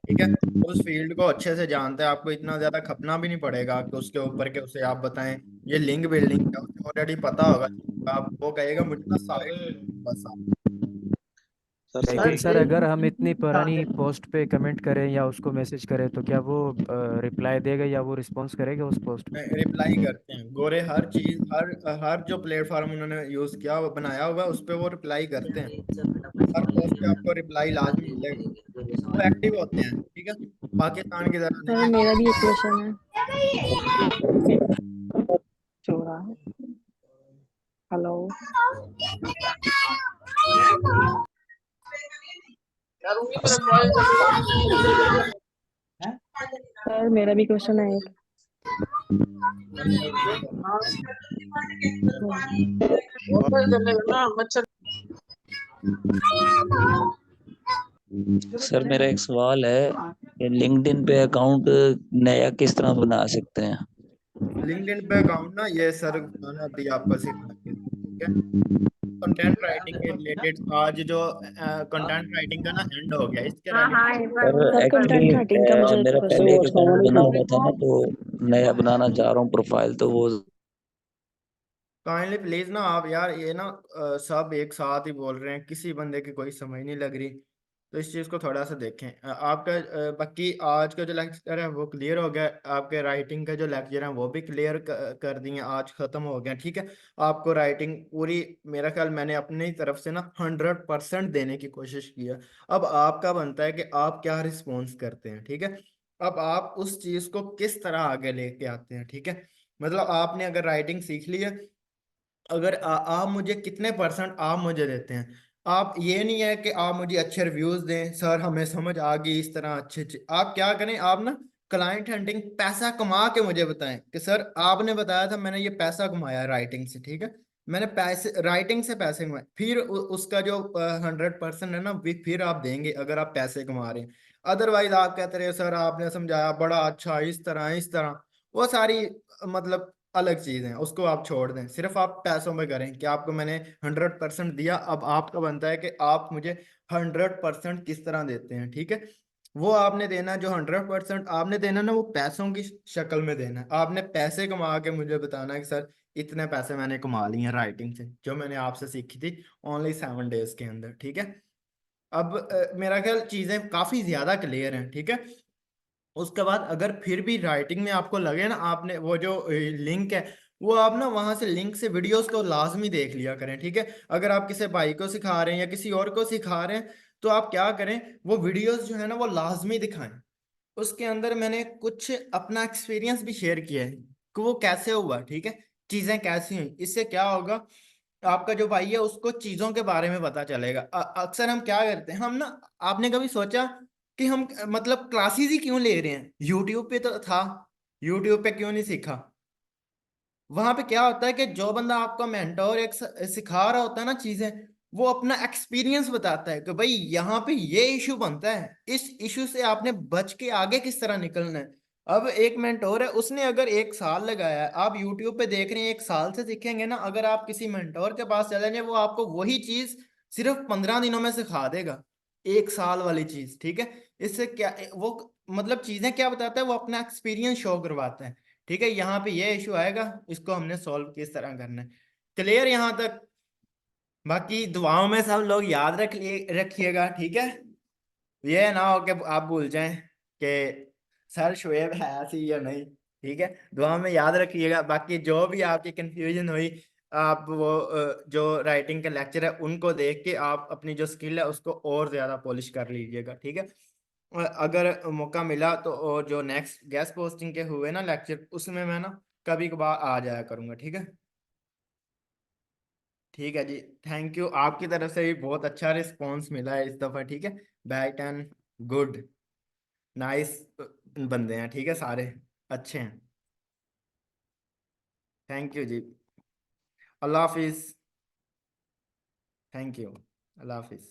ठीक है। उस फील्ड को अच्छे से जानते हैं, आपको इतना ज्यादा खपना भी नहीं पड़ेगा कि उसके ऊपर के उसे आप बताएं ये लिंक बिल्डिंग का उसे ऑलरेडी पता होगा। आप वो कहेगा मुझे ना साइट बस आप। सर लेकिन साकिब सर भाई। अगर हम इतनी पुरानी पोस्ट पे कमेंट करें या उसको मैसेज करें तो क्या वो रिप्लाई देगा या वो रिस्पॉन्स करेगा उस पोस्ट पे? रिप्लाई करते हैं गोरे, हर चीज, हर हर जो प्लेटफॉर्म उन्होंने यूज किया बनाया हुआ है उस पर वो रिप्लाई करते हैं। हर पोस्ट पे आपको रिप्लाई लाजमी मिलेगा, वो एक्टिव होते हैं, ठीक है। पाकिस्तान की तरह सर नहीं है। मेरा भी एक क्वेश्चन है। चोरा है। हेलो सर, मेरा भी क्वेश्चन है एक। सर मेरा एक सवाल है कि लिंक्डइन पे अकाउंट नया किस तरह बना सकते हैं? लिंक्डइन पे अकाउंट ना, ये सर मैंने अभी आपको सिखाया, ठीक है। कंटेंट राइटिंग के रिलेटेड आज जो कंटेंट राइटिंग का ना एंड हो गया, इसके हाँ हाँ, रिलेटेड एक बार सर मुझे सर कर एक्चुअली कंटेंट दीजिए। राइटिंग का मुझे एक मेरा क्वेश्चन पहले एक पूछना अकाउंट बना है। हुआ था ना, तो नया बनाना चाह रहा हूँ प्रोफाइल, तो वो काइंडली प्लीज ना आप यार, ये ना सब एक साथ ही बोल रहे हैं, किसी बंदे की कोई समझ नहीं लग रही, तो इस चीज़ को थोड़ा सा देखें। आपका बाकी आज का जो लेक्चर है वो क्लियर हो गया, आपके राइटिंग का जो लेक्चर है वो भी क्लियर कर दिए, आज ख़त्म हो गया, ठीक है। आपको राइटिंग पूरी, मेरा ख्याल मैंने अपनी तरफ से ना 100% देने की कोशिश की है। अब आपका बनता है कि आप क्या रिस्पॉन्स करते हैं, ठीक है। अब आप उस चीज़ को किस तरह आगे लेके आते हैं, ठीक है। मतलब आपने अगर राइटिंग सीख ली है, अगर आप मुझे कितने परसेंट आप मुझे देते हैं। आप ये नहीं है कि आप मुझे अच्छे रिव्यूज दें, सर हमें समझ आ गई इस तरह अच्छे अच्छे, आप क्या करें, आप ना क्लाइंट हंटिंग पैसा कमा के मुझे बताएं कि सर आपने बताया था मैंने ये पैसा कमाया राइटिंग से, ठीक है। मैंने पैसे राइटिंग से पैसे कमाए, फिर उसका जो 100% है ना फिर आप देंगे अगर आप पैसे कमा रहे हैं। अदरवाइज आप कहते रहे सर आपने समझाया बड़ा अच्छा इस तरह, वो सारी मतलब अलग चीज है, उसको आप छोड़ दें, सिर्फ आप पैसों में करें कि आपको मैंने 100% दिया, अब आपका बनता है कि आप मुझे 100% किस तरह देते हैं, ठीक है। वो आपने देना, जो 100% आपने देना ना वो पैसों की शक्ल में देना है। आपने पैसे कमा के मुझे बताना है कि सर इतने पैसे मैंने कमा लिए हैं राइटिंग से, जो मैंने आपसे सीखी थी ओनली 7 डेज के अंदर, ठीक है। अब मेरा ख्याल चीजें काफी ज्यादा क्लियर हैं, ठीक है। उसके बाद अगर फिर भी राइटिंग में आपको लगे ना, आपने वो जो लिंक है, वो आप ना वहां से लिंक से वीडियोस को लाजमी देख लिया करें, ठीक है। अगर आप किसी भाई को सिखा रहे हैं या किसी और को सिखा रहे हैं, तो आप क्या करें, वो वीडियोस जो है ना वो लाजमी दिखाएं। उसके अंदर मैंने कुछ अपना एक्सपीरियंस भी शेयर किया है कि वो कैसे हुआ, ठीक है, चीजें कैसी हुई। इससे क्या होगा, आपका जो भाई है उसको चीजों के बारे में पता चलेगा। अक्सर हम क्या करते हैं, हम ना, आपने कभी सोचा कि हम मतलब क्लासेस ही क्यों ले रहे हैं, यूट्यूब पे तो था, यूट्यूब पे क्यों नहीं सीखा। वहां पे क्या होता है कि जो बंदा आपका मेंटोर एक सिखा रहा होता है ना चीजें, वो अपना एक्सपीरियंस बताता है कि भाई यहाँ पे ये इशू बनता है, इस इशू से आपने बच के आगे किस तरह निकलना है। अब एक मेंटोर है, उसने अगर 1 साल लगाया है, आप यूट्यूब पे देख रहे हैं 1 साल से सीखेंगे ना, अगर आप किसी मेंटोर के पास चलेंगे वो आपको वही चीज सिर्फ 15 दिनों में सिखा देगा, 1 साल वाली चीज, ठीक है। इससे क्या वो मतलब चीजें क्या बताता है, वो अपना एक्सपीरियंस शो करवाता है, ठीक है। यहाँ पे ये इशू आएगा, इसको हमने सॉल्व किस तरह करना है, क्लियर यहाँ तक। बाकी दुआओं में सब लोग याद रखिएगा, ठीक है। ये ना हो कि आप भूल जाएं कि सर शुएब है ऐसी या नहीं, ठीक है। दुआ में याद रखिएगा। बाकी जो भी आपकी कंफ्यूजन हुई, आप वो जो राइटिंग के लेक्चर है उनको देख के आप अपनी जो स्किल है उसको और ज्यादा पॉलिश कर लीजिएगा, ठीक है। अगर मौका मिला तो जो नेक्स्ट गेस्ट पोस्टिंग के हुए ना लेक्चर, उसमें मैं ना कभी कभार आ जाया करूंगा, ठीक है। ठीक है जी, थैंक यू, आपकी तरफ से भी बहुत अच्छा रिस्पॉन्स मिला है इस दफा, ठीक है। बैक एंड गुड, नाइस बंदे हैं, ठीक है, सारे अच्छे हैं। थैंक यू जी, अल्लाह हाफिज। थैंक यू, अल्लाह हाफिज।